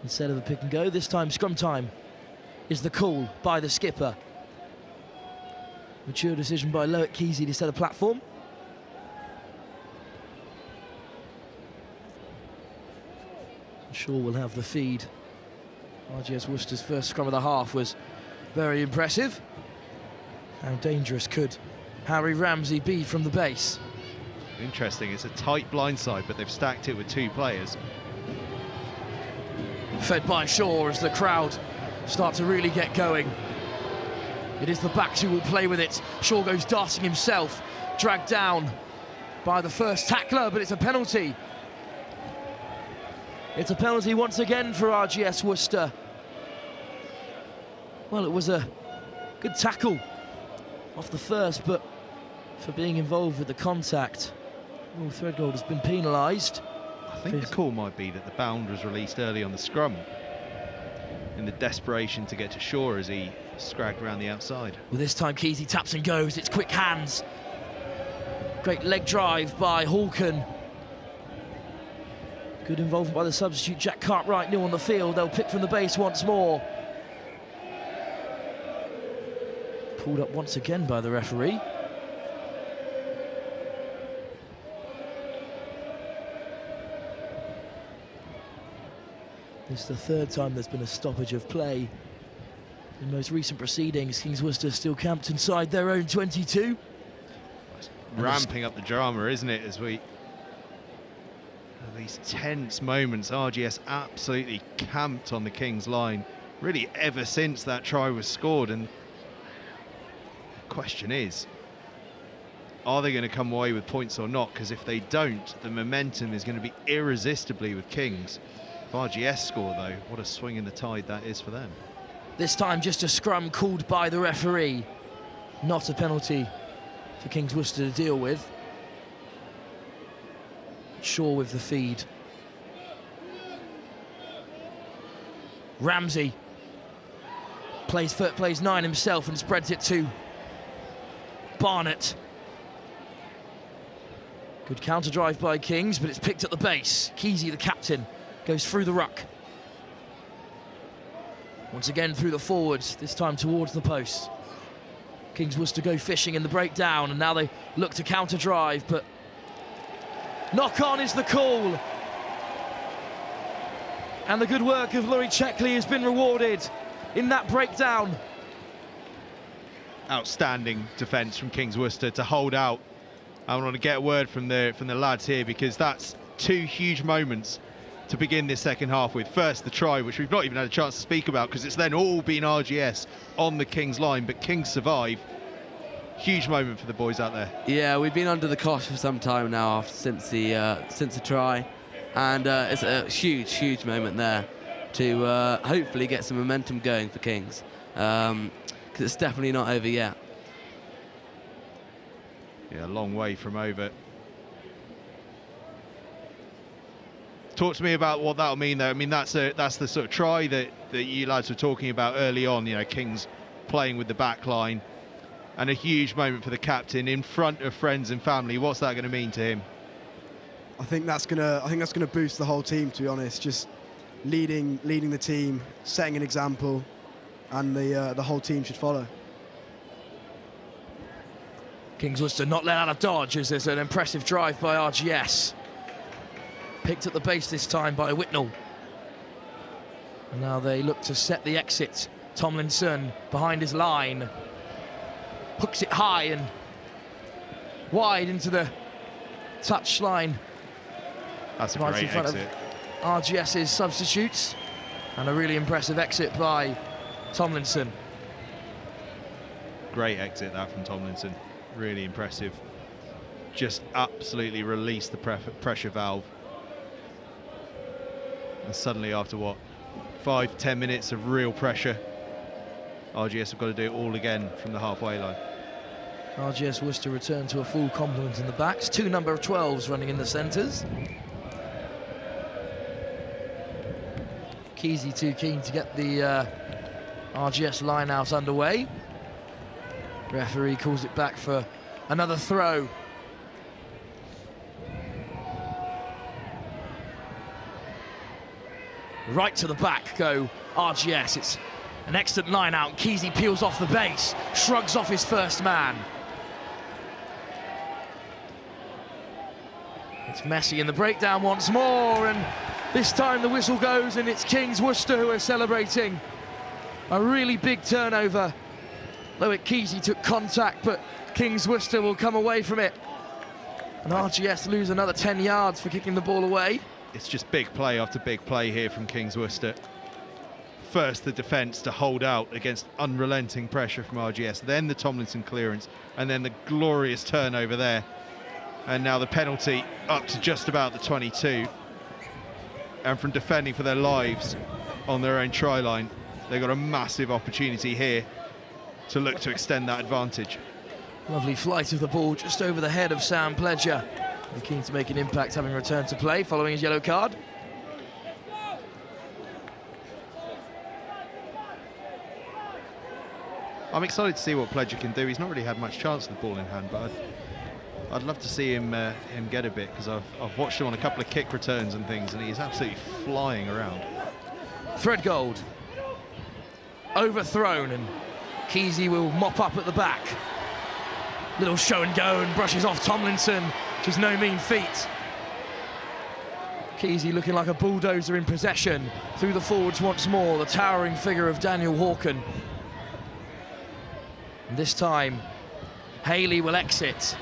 Instead of a pick and go, this time scrum time is the call by the skipper. Mature decision by Loic Kesey to set a platform. Shaw will have the feed. RGS Worcester's first scrum of the half was very impressive. How dangerous could Harry Ramsey be from the base? Interesting, it's a tight blindside, but they've stacked it with 2 players. Fed by Shaw as the crowd start to really get going. It is the backs who will play with it. Shaw goes darting himself, dragged down by the first tackler, but it's a penalty. It's a penalty once again for RGS Worcester. Well, it was a good tackle off the first, but for being involved with the contact, Threadgold has been penalised. I think the call might be that the bound was released early on the scrum in the desperation to get to Shaw as he scragged around the outside. Well, this time Kesey taps and goes. It's quick hands. Great leg drive by Hawken. Good involvement by the substitute Jack Cartwright, new on the field. They'll pick from the base once more. Pulled up once again by the referee. This is the 3rd time there's been a stoppage of play. In most recent proceedings, Kings Worcester still camped inside their own 22. Ramping up the drama, isn't it, as we... These tense moments, RGS absolutely camped on the Kings line, really ever since that try was scored. And the question is, are they going to come away with points or not? Because if they don't, the momentum is going to be irresistibly with Kings. If RGS score, though, what a swing in the tide that is for them. This time just a scrum called by the referee. Not a penalty for Kings Worcester to deal with. Shaw with the feed. Ramsey plays 9 himself and spreads it to Barnett. Good counter drive by Kings, but it's picked at the base. Kesey, the captain, goes through the ruck. Once again through the forwards, this time towards the post. Kings Worcester go fishing in the breakdown, and now they look to counter drive, but knock on is the call. And the good work of Laurie Checkley has been rewarded in that breakdown. Outstanding defence from Kings Worcester to hold out. I want to get a word from the lads here, because that's 2 huge moments to begin this second half with. First, the try, which we've not even had a chance to speak about, because it's then all been RGS on the Kings line, but Kings survive. Huge moment for the boys out there. Yeah, we've been under the cosh for some time now since the try, and it's a huge moment there to hopefully get some momentum going for Kings, because it's definitely not over yet. Yeah, a long way from over. Talk to me about what that'll mean, though. I mean, that's the sort of try that you lads were talking about early on. You know, Kings playing with the back line, and a huge moment for the captain in front of friends and family. What's that going to mean to him? I think that's gonna boost the whole team, to be honest. Just leading the team, setting an example, and the whole team should follow. Kings Worcester not let out of dodge as there's an impressive drive by RGS. Picked at the base this time by Whitnell. And now they look to set the exit. Tomlinson behind his line. Hooks it high and wide into the touch line. That's a right great in front exit. of RGS's substitutes. And a really impressive exit by Tomlinson. Great exit that from Tomlinson. Really impressive. Just absolutely released the pressure valve. And suddenly, after what, 5-10 minutes of real pressure, RGS have got to do it all again from the halfway line. RGS Worcester return to a full complement in the backs. 2 number 12s running in the centres. Kesey too keen to get the RGS line out underway. Referee calls it back for another throw. Right to the back go RGS. It's an excellent line out. Kesey peels off the base, shrugs off his first man. It's Messi in the breakdown once more, and this time the whistle goes, and it's Kings Worcester who are celebrating. A really big turnover. Loic Kesey took contact, but Kings Worcester will come away from it. And RGS lose another 10 yards for kicking the ball away. It's just big play after big play here from Kings Worcester. First the defence to hold out against unrelenting pressure from RGS, then the Tomlinson clearance, and then the glorious turnover there. And now the penalty up to just about the 22. And from defending for their lives on their own try line, they've got a massive opportunity here to look to extend that advantage. Lovely flight of the ball just over the head of Sam Pledger. They're keen to make an impact, having returned to play following his yellow card. I'm excited to see what Pledger can do. He's not really had much chance with the ball in hand, but I'd love to see him get a bit, because I've watched him on a couple of kick returns and things, and he's absolutely flying around. Threadgold overthrown, and Kesey will mop up at the back. Little show and go, and brushes off Tomlinson, which is no mean feat. Kesey looking like a bulldozer in possession through the forwards once more, the towering figure of Daniel Hawken. And this time Haley will exit.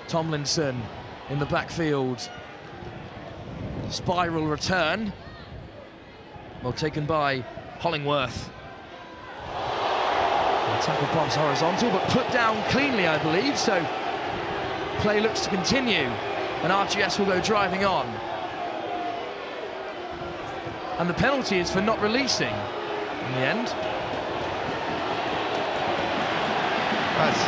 Tomlinson in the backfield. Spiral return. Well taken by Hollingworth. And tackle pass horizontal, but put down cleanly, I believe, so play looks to continue, and RGS will go driving on. And the penalty is for not releasing in the end. That's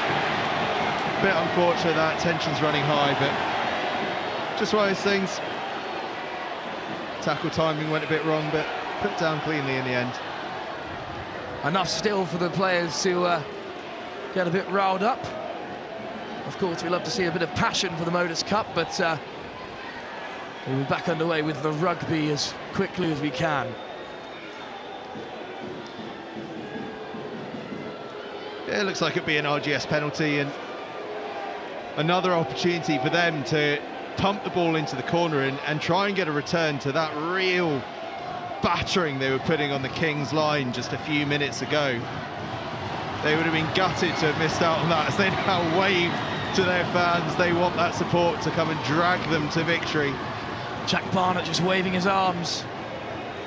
a bit unfortunate, that tension's running high, but just one of those things. Tackle timing went a bit wrong, but put down cleanly in the end. Enough still for the players to get a bit riled up. Of course, we love to see a bit of passion for the Modus Cup, but we'll be back underway with the rugby as quickly as we can. Yeah, it looks like it'd be an RGS penalty, and another opportunity for them to pump the ball into the corner and try and get a return to that real battering they were putting on the Kings line just a few minutes ago. They would have been gutted to have missed out on that, as they now wave to their fans. They want that support to come and drag them to victory. Jack Barnett just waving his arms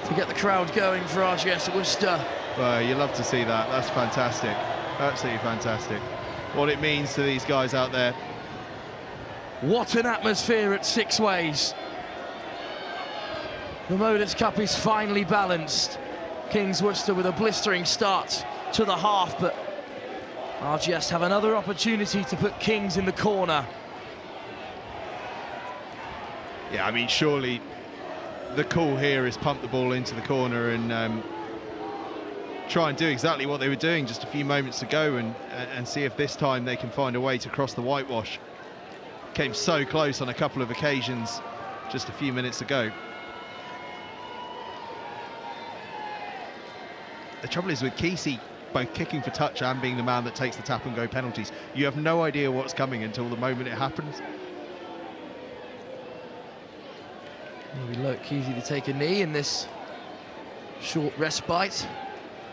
to get the crowd going for RGS Worcester. Well, you love to see that. That's fantastic. Absolutely fantastic. What it means to these guys out there. What an atmosphere at Sixways. The Modus Cup is finally balanced. Kings Worcester with a blistering start to the half, but RGS have another opportunity to put Kings in the corner. Yeah, I mean, surely the call here is pump the ball into the corner and try and do exactly what they were doing just a few moments ago, and see if this time they can find a way to cross the whitewash. Came so close on a couple of occasions just a few minutes ago. The trouble is with Kesey both kicking for touch and being the man that takes the tap and go penalties, you have no idea what's coming until the moment it happens. Maybe Loic Kesey to take a knee in this short respite,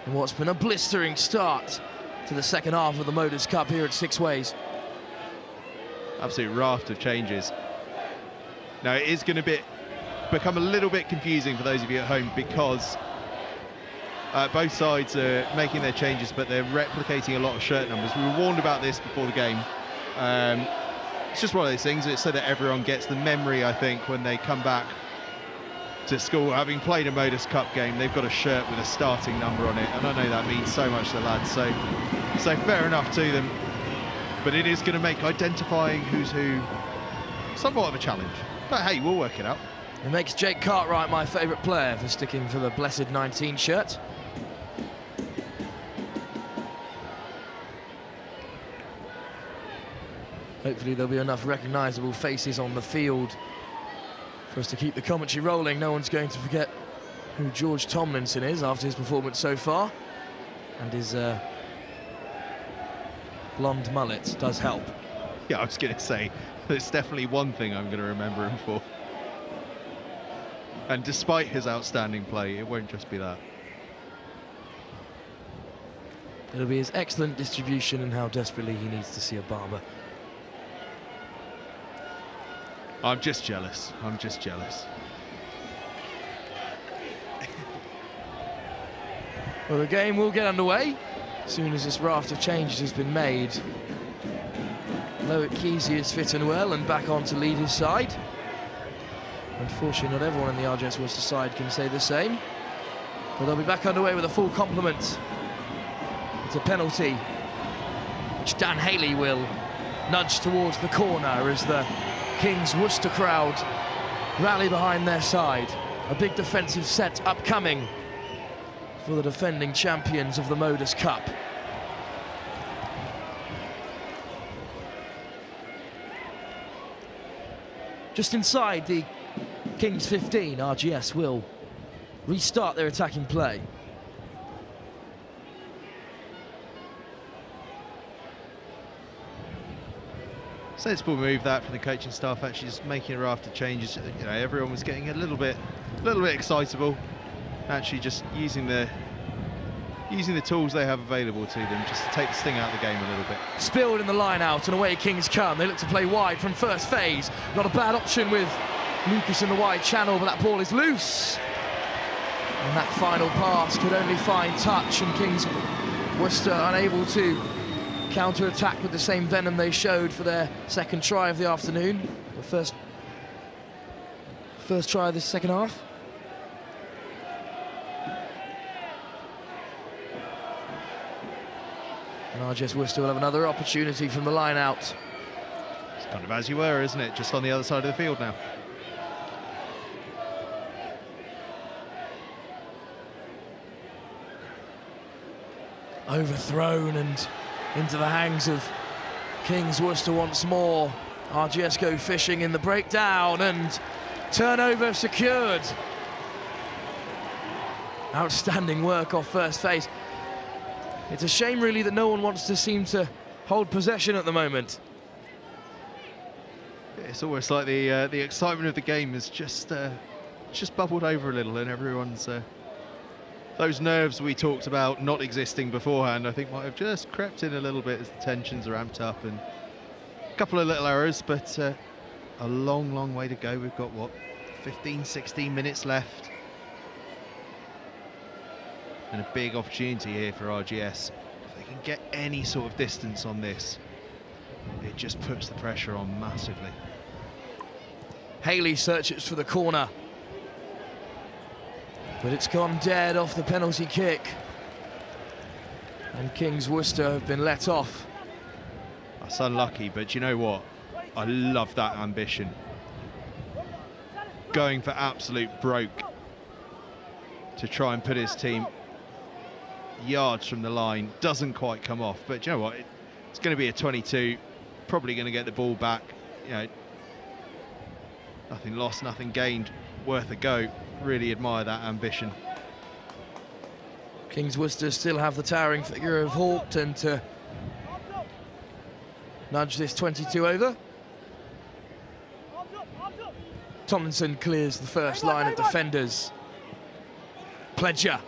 and what's been a blistering start to the second half of the Modus Cup here at Sixways. Absolute raft of changes. Now it is going to become a little bit confusing for those of you at home, because both sides are making their changes, but they're replicating a lot of shirt numbers. We were warned about this before the game. It's just one of those things. It's so that everyone gets the memory, I think, when they come back to school, having played a Modus Cup game, they've got a shirt with a starting number on it, and I know that means so much to the lads, so fair enough to them. But it is going to make identifying who's who somewhat of a challenge. But hey, we'll work it out. It makes Jake Cartwright my favourite player for sticking for the Blessed 19 shirt. Hopefully there'll be enough recognisable faces on the field for us to keep the commentary rolling. No one's going to forget who George Tomlinson is after his performance so far, and his blonde mullet does help. Yeah, I was going to say, there's definitely one thing I'm going to remember him for. And despite his outstanding play, it won't just be that. It'll be his excellent distribution and how desperately he needs to see a barber. I'm just jealous. I'm just jealous. Well, the game will get underway as soon as this raft of changes has been made. Loic Kesey is fit and well and back on to lead his side. Unfortunately, not everyone in the RGS Worcester side can say the same. But they'll be back underway with a full complement. It's a penalty, which Dan Haley will nudge towards the corner as the Kings Worcester crowd rally behind their side. A big defensive set upcoming for the defending champions of the Modus Cup. Just inside the Kings 15, RGS will restart their attacking play. Sensible move that from the coaching staff, actually just making a raft of changes. You know, everyone was getting a little bit excitable. Actually, just using the tools they have available to them, just to take the sting out of the game a little bit. Spilled in the line out and away Kings come. They look to play wide from first phase. Not a bad option with Lucas in the wide channel, but that ball is loose. And that final pass could only find touch, and Kings Worcester unable to counter-attack with the same venom they showed for their second try of the afternoon. The first try of the second half. And RGS Worcester will have another opportunity from the line out. It's kind of as you were, isn't it? Just on the other side of the field now. Overthrown and into the hands of Kings Worcester once more. RGS go fishing in the breakdown and turnover secured. Outstanding work off first phase. It's a shame really that no one wants to seem to hold possession at the moment. It's almost like the excitement of the game has just bubbled over a little, and everyone's those nerves we talked about not existing beforehand, I think might have just crept in a little bit as the tensions are amped up, and a couple of little errors, but a long way to go. We've got what, 15-16 minutes left, and a big opportunity here for RGS. If they can get any sort of distance on this, it just puts the pressure on massively. Haley searches for the corner, but it's gone dead off the penalty kick, and Kings Worcester have been let off. That's unlucky, but you know what? I love that ambition. Going for absolute broke to try and put his team yards from the line. Doesn't quite come off, but you know what? It's going to be a 22. Probably going to get the ball back. You know, nothing lost, nothing gained. Worth a go. Really admire that ambition. Kings Worcester still have the towering figure of Houghton to nudge this 22 over. Tomlinson clears the first line of defenders. Pledger.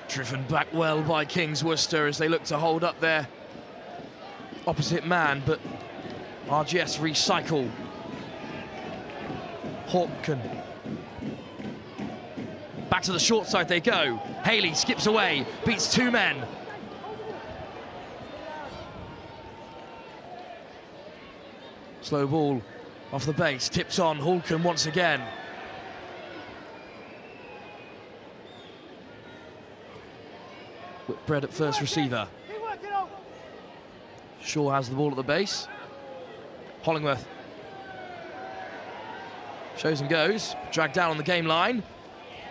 Driven back well by Kings Worcester as they look to hold up their opposite man, but RGS recycle. Houghton. Back to the short side they go. Haley skips away, beats two men. Slow ball off the base, tips on. Houghton once again. Whitbread at first receiver. Shaw has the ball at the base. Hollingworth shows and goes, dragged down on the game line,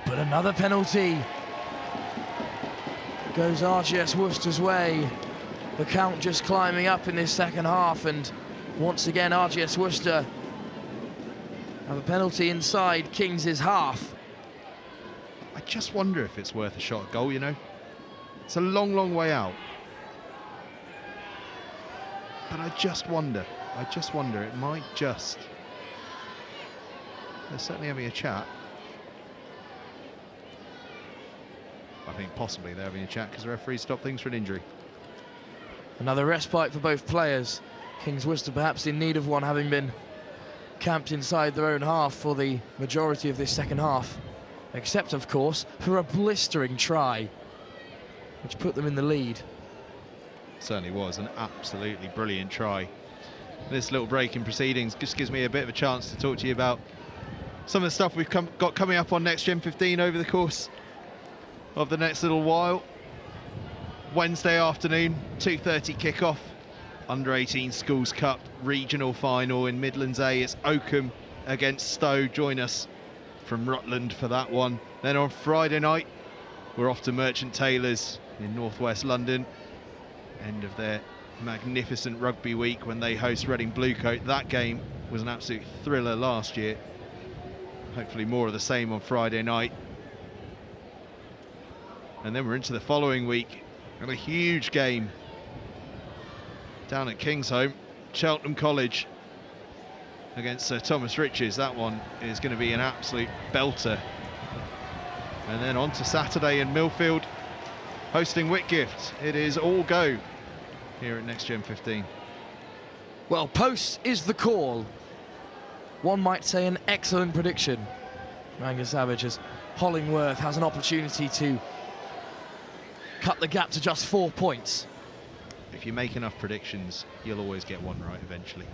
but another penalty goes RGS Worcester's way. The count just climbing up in this second half, and once again RGS Worcester have a penalty inside Kings' half. I just wonder if it's worth a shot at goal, you know. It's a long, long way out. But I just wonder, it might just... They're certainly having a chat. I think possibly they're having a chat because the referee stopped things for an injury. Another respite for both players. Kings Worcester perhaps in need of one, having been camped inside their own half for the majority of this second half. Except, of course, for a blistering try, which put them in the lead. Certainly was an absolutely brilliant try. This little break in proceedings just gives me a bit of a chance to talk to you about some of the stuff we've got coming up on NextGen15 over the course of the next little while. Wednesday afternoon, 2:30 kickoff, Under-18 Schools Cup regional final in Midlands A. It's Oakham against Stowe. Join us from Rutland for that one. Then on Friday night, we're off to Merchant Taylors in northwest London. End of their magnificent rugby week when they host Reading Bluecoat. That game was an absolute thriller last year. Hopefully more of the same on Friday night. And then we're into the following week and a huge game down at Kingsholm, Cheltenham College against Sir Thomas Riches. That one is going to be an absolute belter. And then on to Saturday in Millfield, hosting Whitgift. It is all go here at NextGen15. Well, post is the call. One might say an excellent prediction. Angus Savage, as Hollingworth has an opportunity to cut the gap to just 4 points. If you make enough predictions, you'll always get one right eventually.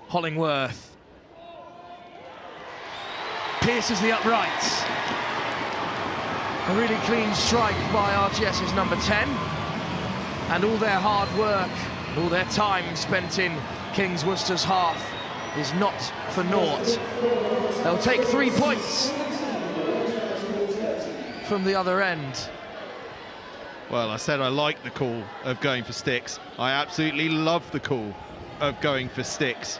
Hollingworth pierces the uprights. A really clean strike by RGS's number 10. And all their hard work, and all their time spent in Kings Worcester's half is not for naught. They'll take 3 points from the other end. Well, I said I like the call of going for sticks. I absolutely love the call of going for sticks.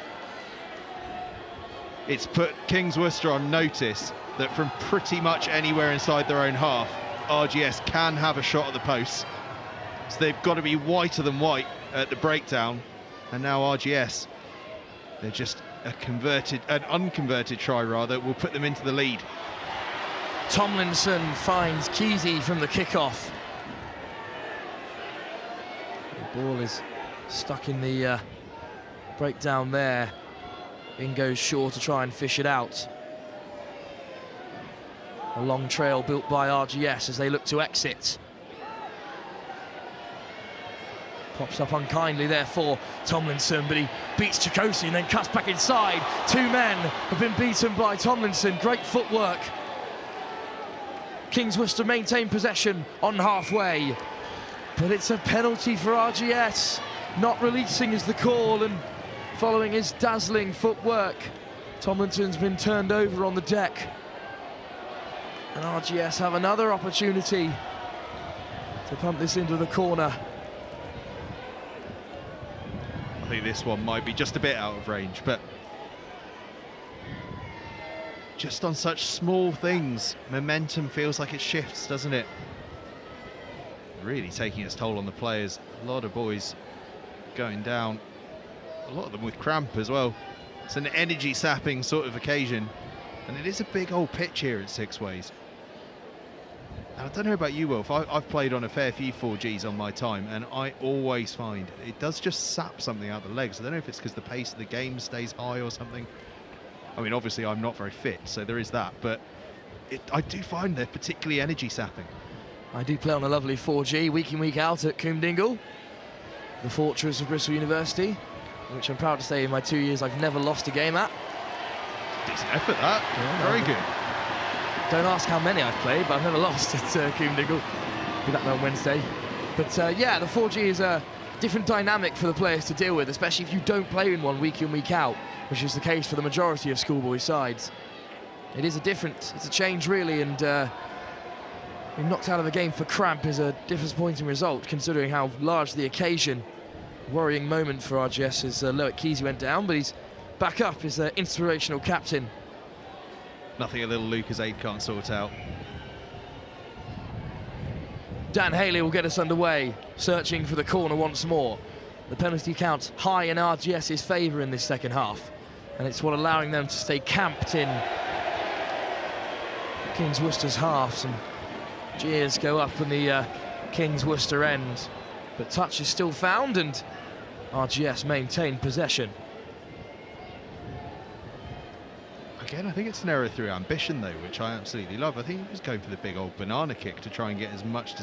It's put Kings Worcester on notice that from pretty much anywhere inside their own half, RGS can have a shot at the posts. So they've got to be whiter than white at the breakdown. And now RGS, they're just an unconverted try rather, will put them into the lead. Tomlinson finds Kesey from the kickoff. The ball is stuck in the breakdown there. In goes Shaw to try and fish it out. A long trail built by RGS as they look to exit. Pops up unkindly there for Tomlinson, but he beats Chikosi and then cuts back inside. 2 men have been beaten by Tomlinson. Great footwork. Kings Worcester maintain possession on halfway, but it's a penalty for RGS. Not releasing is the call, and following his dazzling footwork, Tomlinson's been turned over on the deck. And RGS have another opportunity to pump this into the corner. I think this one might be just a bit out of range, but just on such small things, momentum feels like it shifts, doesn't it? Really taking its toll on the players. A lot of boys going down, a lot of them with cramp as well. It's an energy sapping sort of occasion, and it is a big old pitch here at Sixways. And I don't know about you, Wolf, I've played on a fair few 4Gs on my time, and I always find it does just sap something out of the legs. I don't know if it's because the pace of the game stays high or something. I mean, obviously I'm not very fit, so there is that, but I do find they're particularly energy sapping. I do play on a lovely 4G week in, week out at Coombe, the fortress of Bristol University, which I'm proud to say in my 2 years I've never lost a game at. Decent effort, that. Yeah, very good. Don't ask how many I've played, but I've never lost at Coombe. Be that on Wednesday. But yeah, the 4G is a different dynamic for the players to deal with, especially if you don't play in one week in, week out, which is the case for the majority of schoolboy sides. It's a change really, and being knocked out of the game for cramp is a disappointing result, considering how large the occasion. Worrying moment for RGS as Loic Kesey went down, but he's back up as their inspirational captain. Nothing a little Lucas Aid can't sort out. Dan Haley will get us underway, searching for the corner once more. The penalty count high in RGS's favour in this second half, and it's what allowing them to stay camped in Kings Worcester's half. Some jeers go up in the Kings Worcester end, but touch is still found and RGS maintain possession. Again, I think it's an error through ambition though, which I absolutely love. I think he was going for the big old banana kick to try and get as much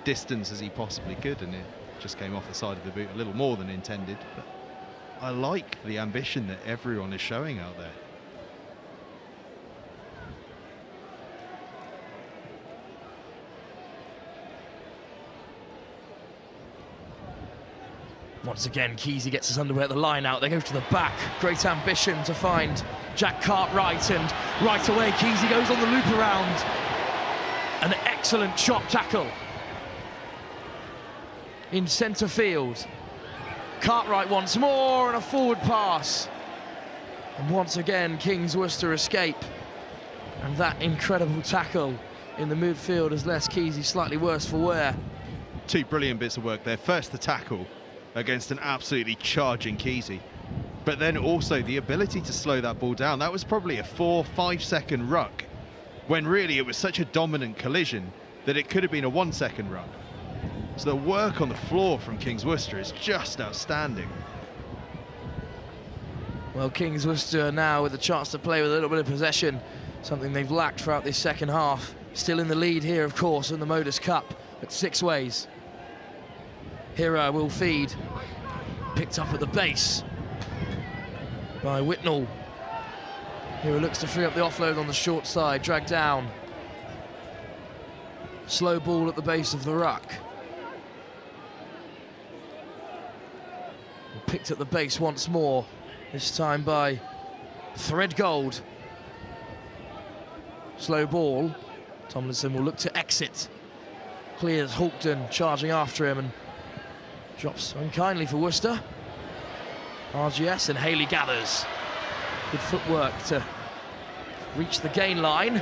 distance as he possibly could, and it just came off the side of the boot a little more than intended. But I like the ambition that everyone is showing out there. Once again, Kesey gets us underway at the line out. They go to the back. Great ambition to find Jack Cartwright, and right away Kesey goes on the loop around. An excellent chop tackle in centre field. Cartwright once more, and a forward pass. And once again, Kings Worcester escape. And that incredible tackle in the midfield has left Kesey slightly worse for wear. Two brilliant bits of work there. First, the tackle against an absolutely charging Kesey, but then also the ability to slow that ball down. That was probably a 4-5 second ruck, when really it was such a dominant collision that it could have been a 1 second ruck. So the work on the floor from Kings Worcester is just outstanding. Well, Kings Worcester now with a chance to play with a little bit of possession, something they've lacked throughout this second half. Still in the lead here, of course, in the Modus Cup at Sixways. Hira will feed, picked up at the base by Whitnall. Hira looks to free up the offload on the short side, dragged down. Slow ball at the base of the ruck. Picked at the base once more, this time by Threadgold. Slow ball, Tomlinson will look to exit. Clears Hawkton, charging after him, and drops unkindly for Worcester. RGS, and Haley gathers. Good footwork to reach the gain line.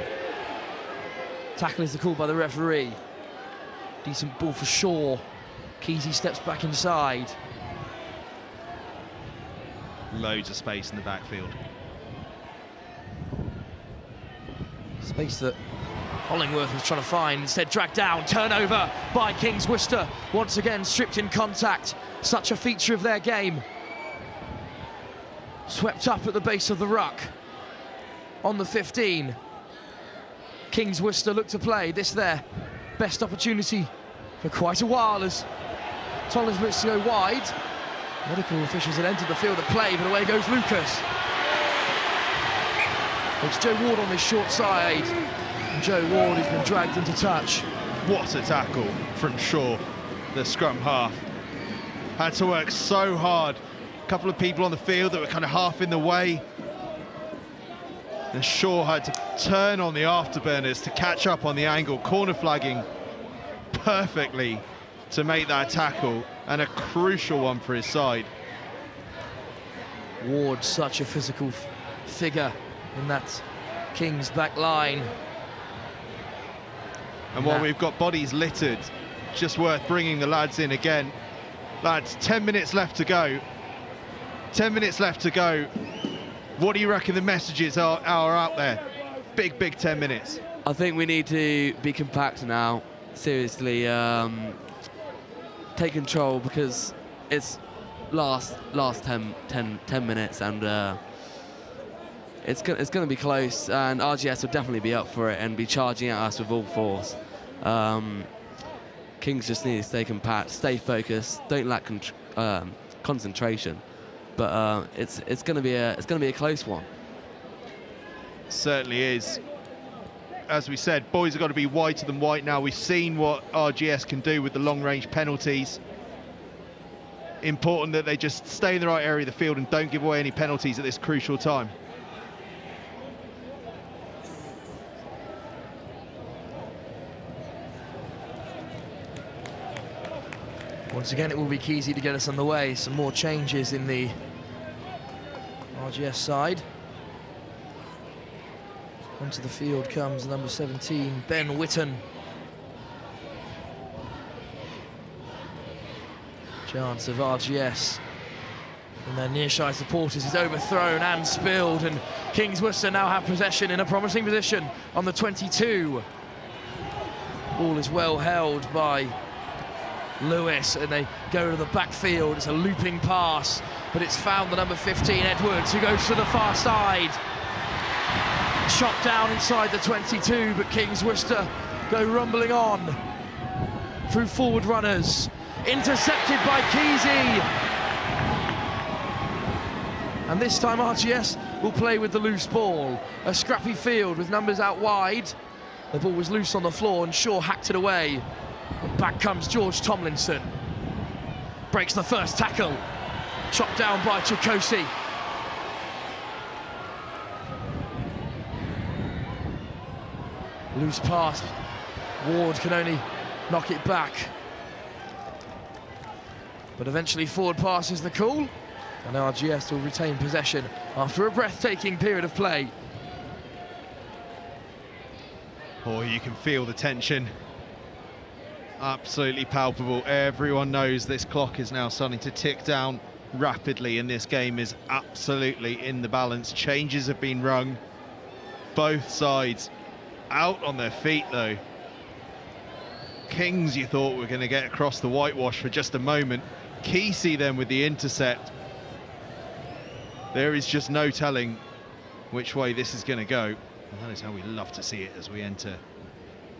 Tackle is the call by the referee. Decent ball for Shaw. Kesey steps back inside. Loads of space in the backfield. Space that Hollingworth was trying to find, instead dragged down. Turnover by Kings Worcester. Once again stripped in contact. Such a feature of their game. Swept up at the base of the ruck. On the 15. Kings Worcester look to play. This their best opportunity for quite a while as Tollins looks to go wide. Medical officials had entered the field of play, but away goes Lucas. It's Joe Ward on this short side. And Joe Ward has been dragged into touch. What a tackle from Shaw, the scrum half. Had to work so hard. A couple of people on the field that were kind of half in the way. And Shaw had to turn on the afterburners to catch up on the angle, corner flagging perfectly to make that tackle, and a crucial one for his side. Ward, such a physical figure in that Kings back line. And while we've got bodies littered, just worth bringing the lads in again. Lads, 10 minutes left to go. 10 minutes left to go. What do you reckon the messages are out there? Big 10 minutes. I think we need to be compact now. Seriously, take control, because it's last 10 minutes, and it's going to be close, and RGS will definitely be up for it and be charging at us with all force. Kings just need to stay compact, stay focused, don't lack concentration, but it's going to be a close one. Certainly is. As we said, boys have got to be whiter than white now. We've seen what RGS can do with the long-range penalties. Important that they just stay in the right area of the field and don't give away any penalties at this crucial time. Once again, it will be Kesey to get us on the way. Some more changes in the RGS side. Onto the field comes number 17, Ben Witten. Chance of RGS from their near-side supporters is overthrown and spilled, and Kings Worcester now have possession in a promising position on the 22. Ball is well held by Lewis, and they go to the backfield. It's a looping pass, but it's found the number 15, Edwards, who goes to the far side. Chopped down inside the 22, but Kings Worcester go rumbling on through forward runners. Intercepted by Kesey. And this time RGS will play with the loose ball. A scrappy field with numbers out wide. The ball was loose on the floor and Shaw hacked it away. And back comes George Tomlinson. Breaks the first tackle. Chopped down by Chikosi. Loose pass. Ward can only knock it back. But eventually forward pass is the call. And RGS will retain possession after a breathtaking period of play. Oh, you can feel the tension. Absolutely palpable. Everyone knows this clock is now starting to tick down rapidly, and this game is absolutely in the balance. Changes have been rung. Both sides out on their feet, though. Kings, you thought, were going to get across the whitewash for just a moment. Kesey then with the intercept. There is just no telling which way this is going to go. And that is how we love to see it as we enter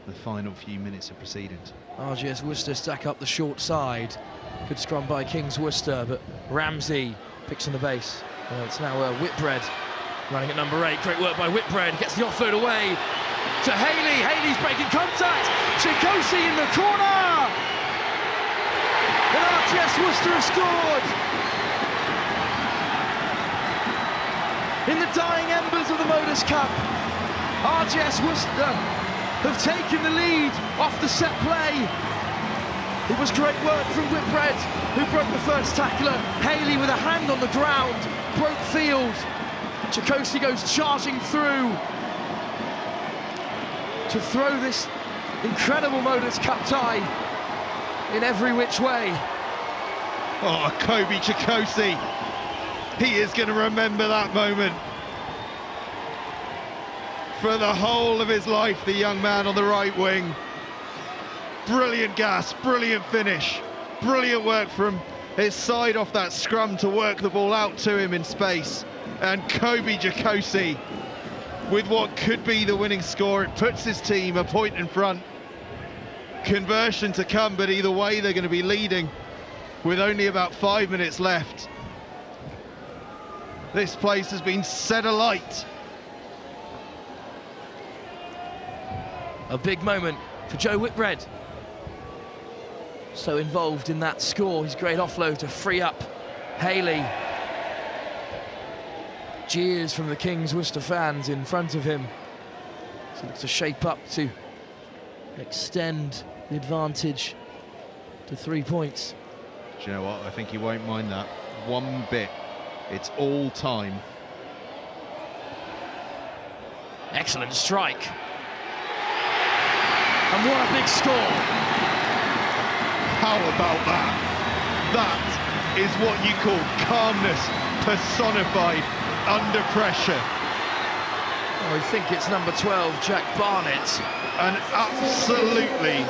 the final few minutes of proceedings. RGS Worcester stack up the short side. Good scrum by Kings Worcester, but Ramsey picks on the base. It's now Whitbread running at number 8. Great work by Whitbread. Gets the offload away to Haley. Haley's breaking contact. Chikosi in the corner. And RGS Worcester has scored. In the dying embers of the Modus Cup, RGS Worcester have taken the lead off the set play. It was great work from Whitbread, who broke the first tackler. Haley with a hand on the ground, broke field. Chikosi goes charging through to throw this incredible Modus Cup tie in every which way. Oh, Kobe Chikosi. He is going to remember that moment for the whole of his life, the young man on the right wing. Brilliant gas, brilliant finish, brilliant work from his side off that scrum to work the ball out to him in space. And Kobe Chikosi with what could be the winning score. It puts his team a point in front. Conversion to come, but either way they're going to be leading with only about 5 minutes left. This place has been set alight. A big moment for Joe Whitbread. So involved in that score, his great offload to free up Haley. Jeers from the Kings Worcester fans in front of him. So looks to shape up to extend the advantage to 3 points. Do you know what? I think he won't mind that one bit. It's all time. Excellent strike. And what a big score. How about that? That is what you call calmness personified under pressure. I think it's number 12, Jack Barnett. An absolutely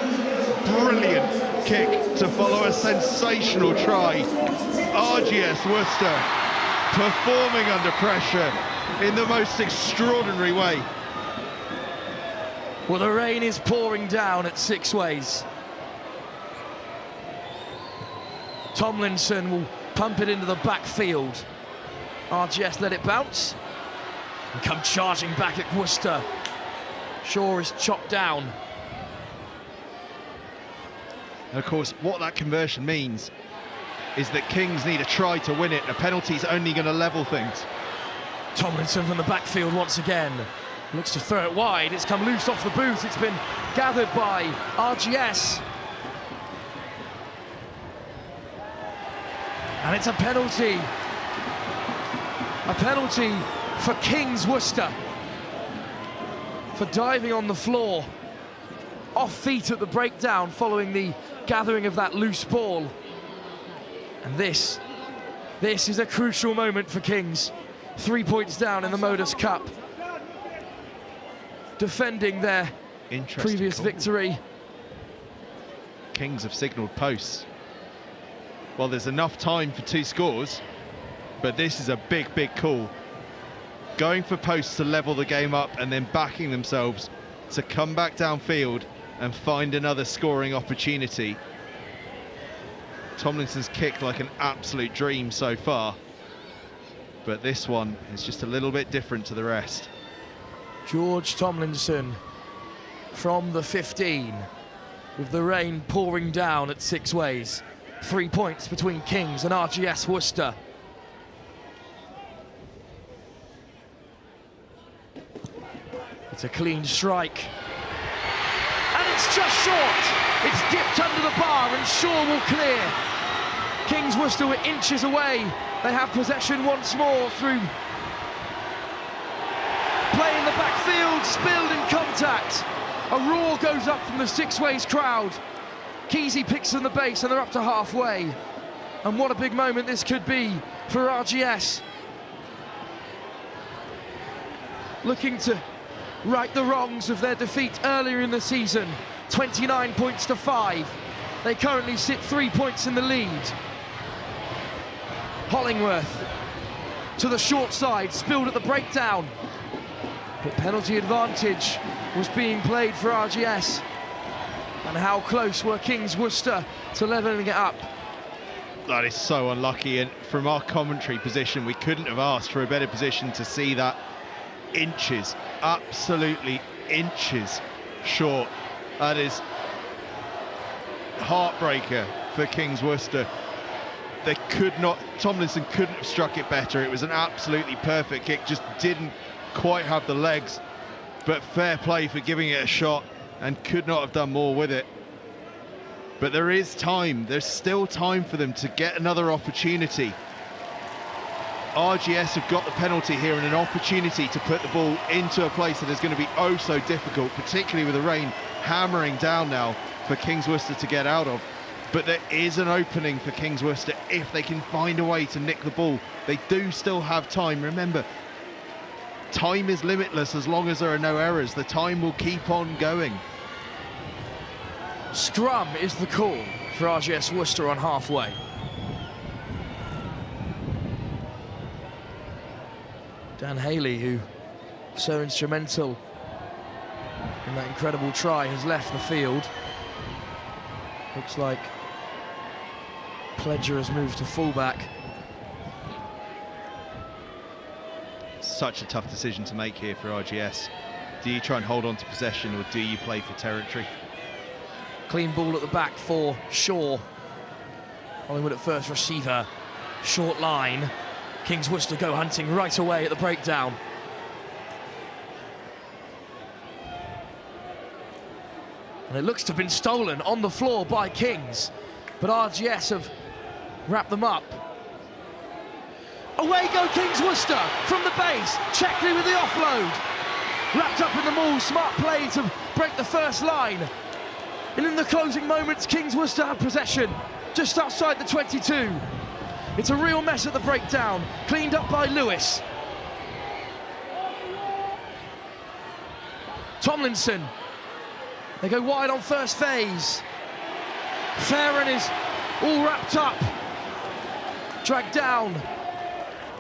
brilliant kick to follow a sensational try. RGS Worcester performing under pressure in the most extraordinary way. Well, the rain is pouring down at Sixways. Tomlinson will pump it into the backfield. RGS let it bounce and come charging back at Worcester. Shaw is chopped down. And of course, what that conversion means is that Kings need a try to win it. A penalty's only going to level things. Tomlinson from the backfield once again. Looks to throw it wide. It's come loose off the boot. It's been gathered by RGS. And it's a penalty. A penalty for Kings Worcester for diving on the floor, off feet at the breakdown following the gathering of that loose ball. And this is a crucial moment for Kings. 3 points down in the Modus Cup, defending their previous victory. Kings have signalled posts. Well, there's enough time for 2 scores, but this is a big, big call. Going for posts to level the game up and then backing themselves to come back downfield and find another scoring opportunity. Tomlinson's kicked like an absolute dream so far, but this one is just a little bit different to the rest. George Tomlinson from the 15, with the rain pouring down at Sixways. 3 points between Kings and RGS Worcester. It's a clean strike. And it's just short. It's dipped under the bar and Shaw will clear. Kings Worcester were inches away. They have possession once more through play in the backfield, spilled in contact. A roar goes up from the Sixways crowd. Kesey picks in the base and they're up to halfway. And what a big moment this could be for RGS. Looking to right the wrongs of their defeat earlier in the season. 29 points to 5. They currently sit 3 points in the lead. Hollingworth to the short side, spilled at the breakdown. But penalty advantage was being played for RGS. And how close were Kings Worcester to levelling it up? That is so unlucky, and from our commentary position, we couldn't have asked for a better position to see that. Inches, absolutely inches short. That is heartbreaker for Kings Worcester. They could not, Tomlinson couldn't have struck it better. It was an absolutely perfect kick, just didn't quite have the legs, but fair play for giving it a shot and could not have done more with it. But there is time, there's still time for them to get another opportunity. RGS have got the penalty here and an opportunity to put the ball into a place that is going to be oh so difficult, particularly with the rain hammering down now for Kings Worcester to get out of. But there is an opening for Kings Worcester if they can find a way to nick the ball. They do still have time. Remember, time is limitless as long as there are no errors. The time will keep on going. Scrum is the call for RGS Worcester on halfway. Dan Haley, who so instrumental in that incredible try, has left the field. Looks like Pledger has moved to fullback. Such a tough decision to make here for RGS. Do you try and hold on to possession or do you play for territory? Clean ball at the back for Shaw. Hollywood at first receiver. Short line. Kings Worcester go hunting right away at the breakdown. And it looks to have been stolen on the floor by Kings, but RGS have wrapped them up. Away go Kings Worcester from the base. Checkley with the offload. Wrapped up in the maul, smart play to break the first line. And in the closing moments, Kings Worcester have possession just outside the 22. It's a real mess at the breakdown, cleaned up by Lewis. Tomlinson. They go wide on first phase. Farron is all wrapped up. Dragged down.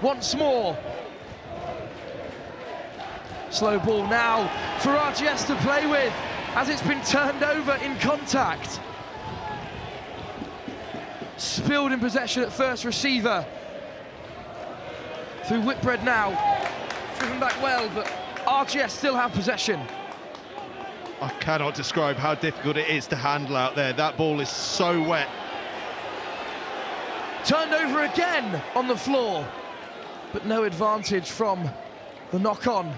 Once more. Slow ball now for RGS to play with as it's been turned over in contact. Spilled in possession at first receiver. Through Whitbread now. Driven back well, but RGS still have possession. I cannot describe how difficult it is to handle out there. That ball is so wet. Turned over again on the floor, but no advantage from the knock-on.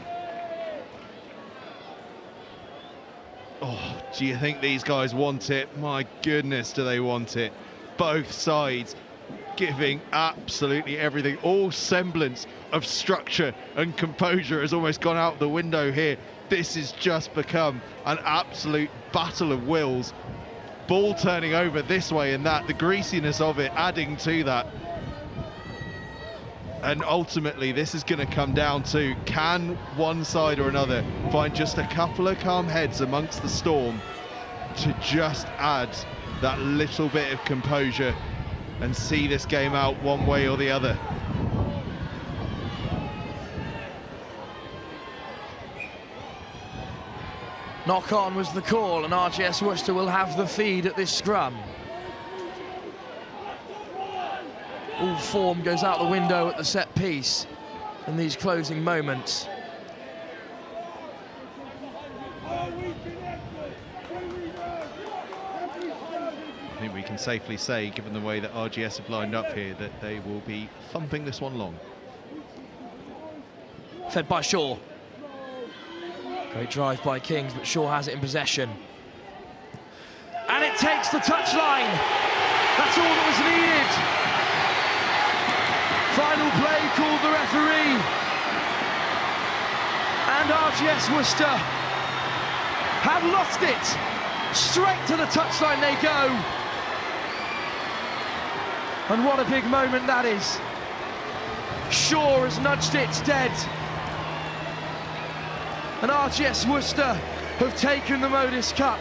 Oh, do you think these guys want it? My goodness, do they want it? Both sides giving absolutely everything. All semblance of structure and composure has almost gone out the window here. This has just become an absolute battle of wills. Ball turning over this way and that, the greasiness of it adding to that. And ultimately, this is going to come down to, can one side or another find just a couple of calm heads amongst the storm to just add that little bit of composure and see this game out one way or the other. Knock on was the call, and RGS Worcester will have the feed at this scrum. All form goes out the window at the set piece in these closing moments. I think we can safely say, given the way that RGS have lined up here, that they will be thumping this one long. Fed by Shaw. Great drive by Kings, but Shaw has it in possession. And it takes the touchline. That's all that was needed. Final play called the referee. And RGS Worcester have lost it. Straight to the touchline they go. And what a big moment that is. Shaw has nudged it dead. And RGS Worcester have taken the Modus Cup.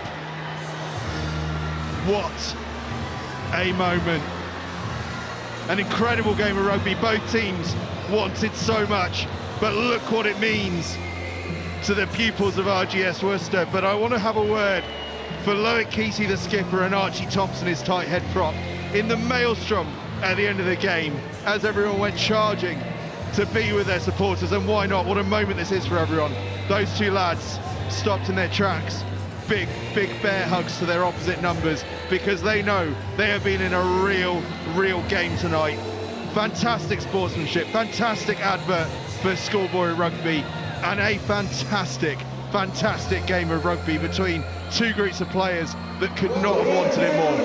What a moment. An incredible game of rugby. Both teams wanted so much, but look what it means to the pupils of RGS Worcester. But I want to have a word for Loic Kesey, the skipper, and Archie Thompson, his tight head prop, in the maelstrom at the end of the game, as everyone went charging to be with their supporters. And why not? What a moment this is for everyone. Those two lads stopped in their tracks. Big bear hugs to their opposite numbers, because they know they have been in a real game tonight. Fantastic sportsmanship, fantastic advert for schoolboy rugby, and a fantastic game of rugby between two groups of players that could not have wanted it more.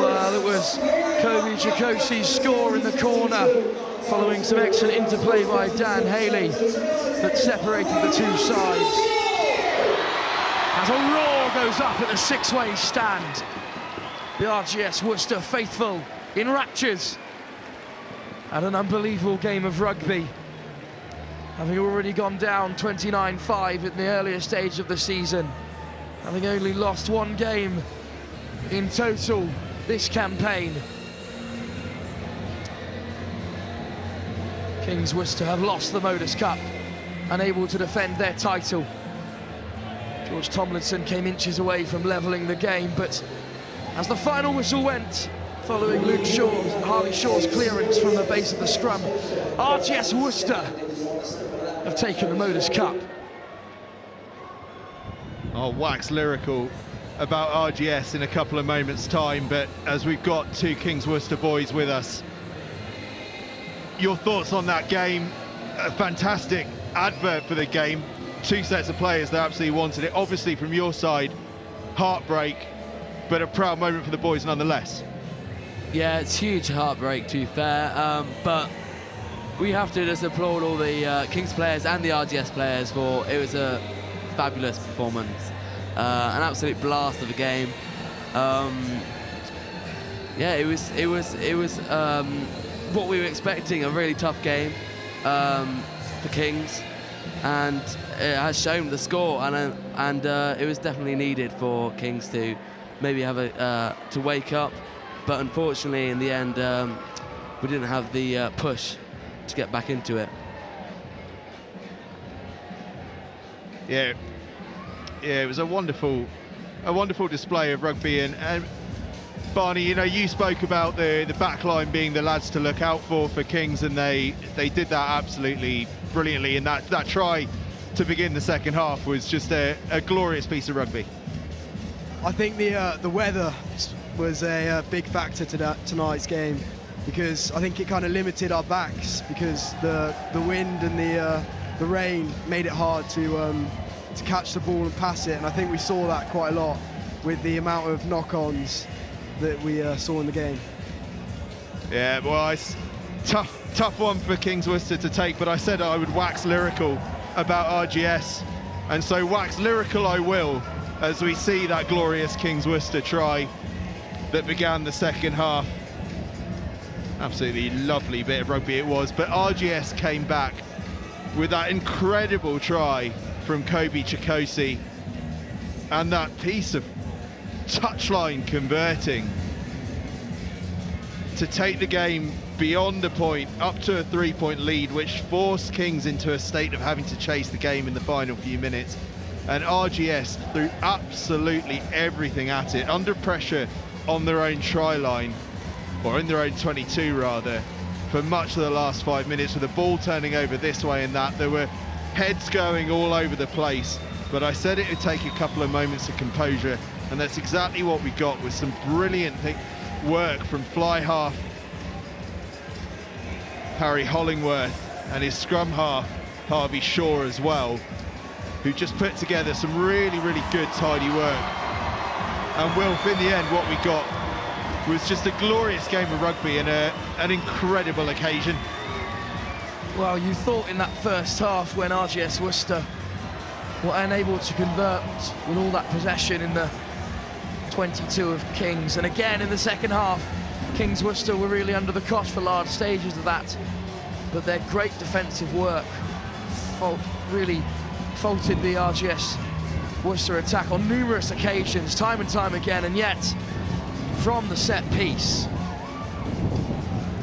Well, it was Kobe Chikosi's score in the corner, following some excellent interplay by Dan Haley that separated the two sides. As a roar goes up at the Sixways stand, the RGS Worcester faithful in raptures at an unbelievable game of rugby, having already gone down 29-5 in the earlier stage of the season, having only lost one game in total this campaign. Kings Worcester have lost the Modus Cup, unable to defend their title. George Tomlinson came inches away from levelling the game, but as the final whistle went, following Luke Shaw's and Harley Shaw's clearance from the base of the scrum, RGS Worcester have taken the Modus Cup. I'll wax lyrical about RGS in a couple of moments' time, but as we've got two Kings Worcester boys with us, your thoughts on that game? A fantastic advert for the game. Two sets of players that absolutely wanted it. Obviously, from your side, heartbreak, but a proud moment for the boys nonetheless. Yeah, it's huge heartbreak, to be fair, but we have to just applaud all the Kings players and the RGS players for, it was a fabulous performance, an absolute blast of a game. Yeah, it was what we were expecting, a really tough game for Kings, and it has shown the score, and it was definitely needed for Kings to maybe have to wake up, but unfortunately in the end we didn't have the push to get back into it. Yeah, it was a wonderful display of rugby, and Barney, you know, you spoke about the back line being the lads to look out for Kings, and they did that absolutely brilliantly, and that try to begin the second half was just a glorious piece of rugby. I think the weather was a big factor to tonight's game, because I think it kind of limited our backs, because the wind and the rain made it hard to catch the ball and pass it, and I think we saw that quite a lot with the amount of knock-ons that we saw in the game. Yeah, well, it's tough one for Kings Worcester to take, but I said I would wax lyrical about RGS, and so wax lyrical I will, as we see that glorious Kings Worcester try that began the second half. Absolutely lovely bit of rugby it was, but RGS came back with that incredible try from Kobe Chikosi and that piece of touchline converting to take the game beyond a point, up to a 3-point lead, which forced Kings into a state of having to chase the game in the final few minutes. And RGS threw absolutely everything at it, under pressure on their own try line, or in their own 22 rather, for much of the last 5 minutes, with the ball turning over this way and that. There were heads going all over the place, but I said it would take a couple of moments of composure, and that's exactly what we got, with some brilliant work from fly half Harry Hollingworth and his scrum half Harvey Shaw as well, who just put together some really good tidy work. And Wilf, in the end, what we got was just a glorious game of rugby and an incredible occasion. Well, you thought in that first half, when RGS Worcester were unable to convert with all that possession in the 22 of Kings, and again in the second half, Kings Worcester were really under the cosh for large stages of that, but their great defensive work really faulted the RGS Worcester attack on numerous occasions, time and time again, and yet from the set piece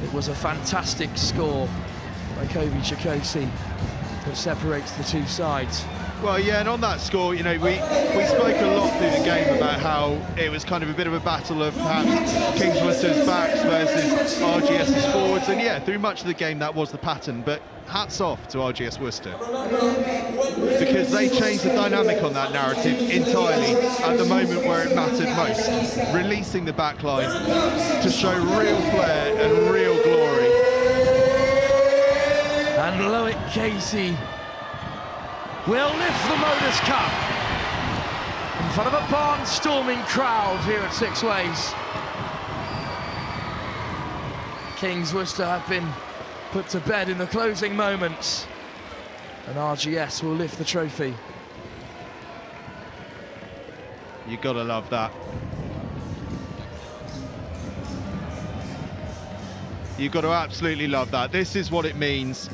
it was a fantastic score by Kobe Chikosi that separates the two sides. Well, yeah, and on that score, you know, we spoke a lot through the game about how it was kind of a bit of a battle of perhaps Kings Worcester's backs versus RGS's forwards, and yeah, through much of the game that was the pattern, but hats off to RGS Worcester, because they changed the dynamic on that narrative entirely at the moment where it mattered most, releasing the back line to show real flair and real glory. And Loic Casey will lift the Modus Cup in front of a barnstorming crowd here at Sixways. Kings Worcester have been put to bed in the closing moments, and RGS will lift the trophy. You gotta love that. You've got to absolutely love that. This is what it means.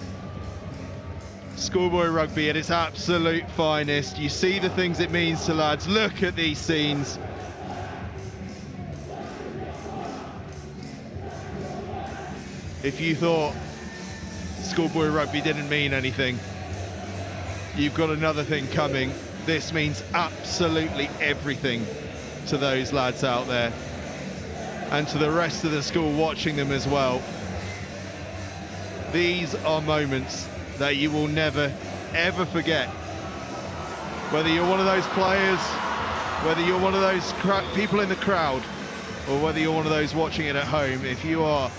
Schoolboy rugby at its absolute finest. You see the things it means to lads. Look at these scenes. If you thought schoolboy rugby didn't mean anything, you've got another thing coming. This means absolutely everything to those lads out there, and to the rest of the school watching them as well. These are moments that you will never, ever forget. Whether you're one of those players, whether you're one of those people in the crowd, or whether you're one of those watching it at home, if you are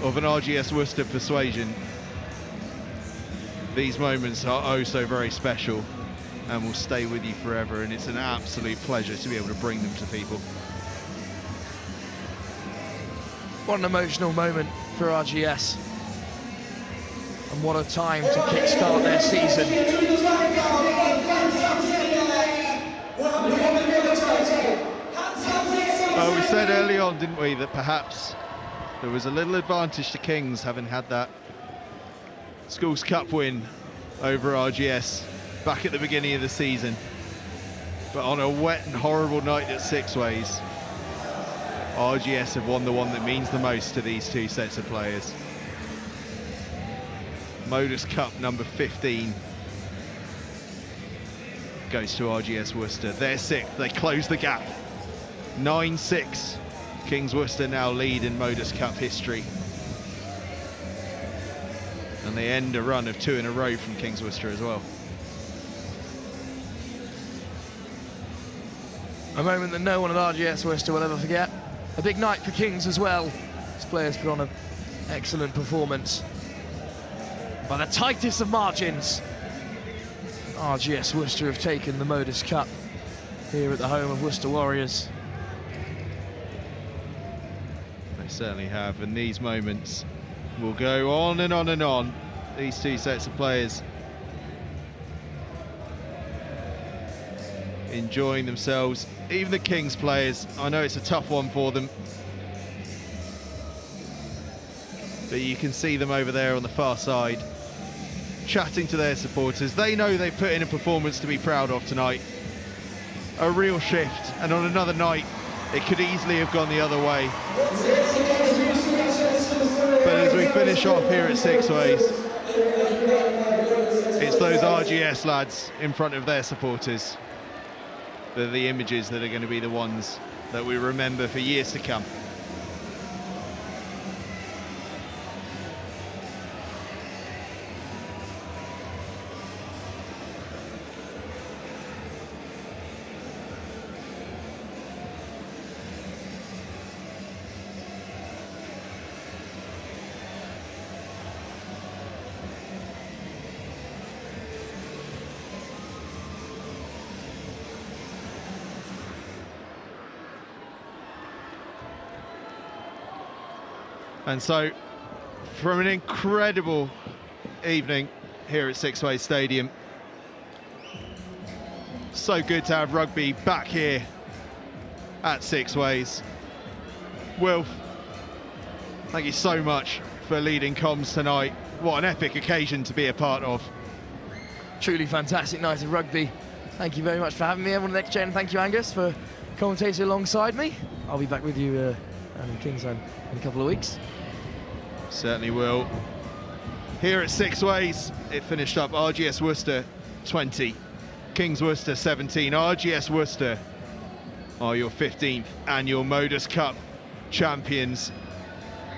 of an RGS Worcester persuasion, these moments are oh so very special and will stay with you forever, and it's an absolute pleasure to be able to bring them to people. What an emotional moment for RGS. And what a time to kickstart their season. We said early on, didn't we, that perhaps there was a little advantage to Kings having had that Schools Cup win over RGS back at the beginning of the season. But on a wet and horrible night at Sixways, RGS have won the one that means the most to these two sets of players. Modus Cup number 15 goes to RGS Worcester. They're sixth, they close the gap. 9-6, Kings Worcester now lead in Modus Cup history. And they end a run of 2 in a row from Kings Worcester as well. A moment that no one at RGS Worcester will ever forget. A big night for Kings as well. These players put on an excellent performance. By the tightest of margins, RGS Worcester have taken the Modus Cup here at the home of Worcester Warriors. certainly have, and these moments will go on and on and on. These two sets of players enjoying themselves. Even the Kings players, I know it's a tough one for them, but you can see them over there on the far side chatting to their supporters. They know they've put in a performance to be proud of tonight. A real shift, and on another night it could easily have gone the other way. But as we finish off here at Sixways, it's those RGS lads in front of their supporters. They're the images that are going to be the ones that we remember for years to come. And so, from an incredible evening here at Sixways Stadium, so good to have rugby back here at Sixways. Wilf, thank you so much for leading comms tonight. What an epic occasion to be a part of. Truly fantastic night of rugby. Thank you very much for having me, everyone at Next Gen. Thank you, Angus, for commentating alongside me. I'll be back with you in Kingsland in a couple of weeks. Certainly will. Here at Sixways, it finished up RGS Worcester 20, Kings Worcester 17. RGS Worcester are your 15th Annual Modus Cup champions.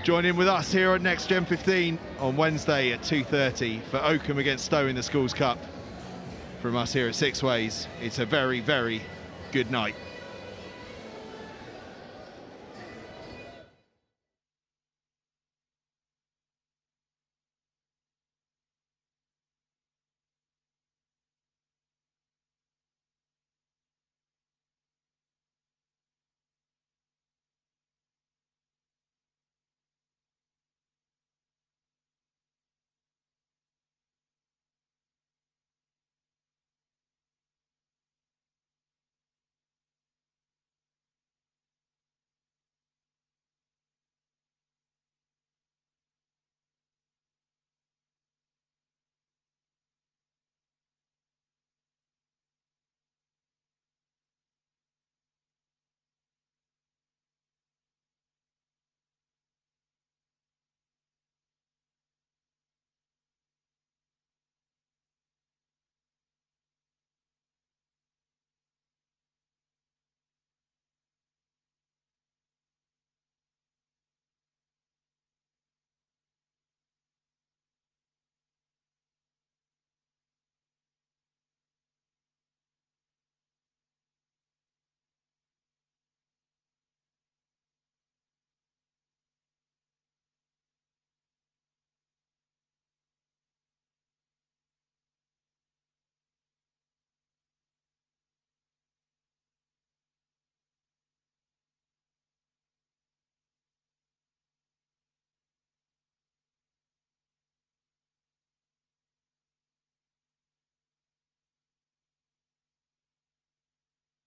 Join in with us here on Next Gen 15 on Wednesday at 2:30 for Oakham against Stowe in the Schools Cup. From us here at Sixways, it's a very, very good night.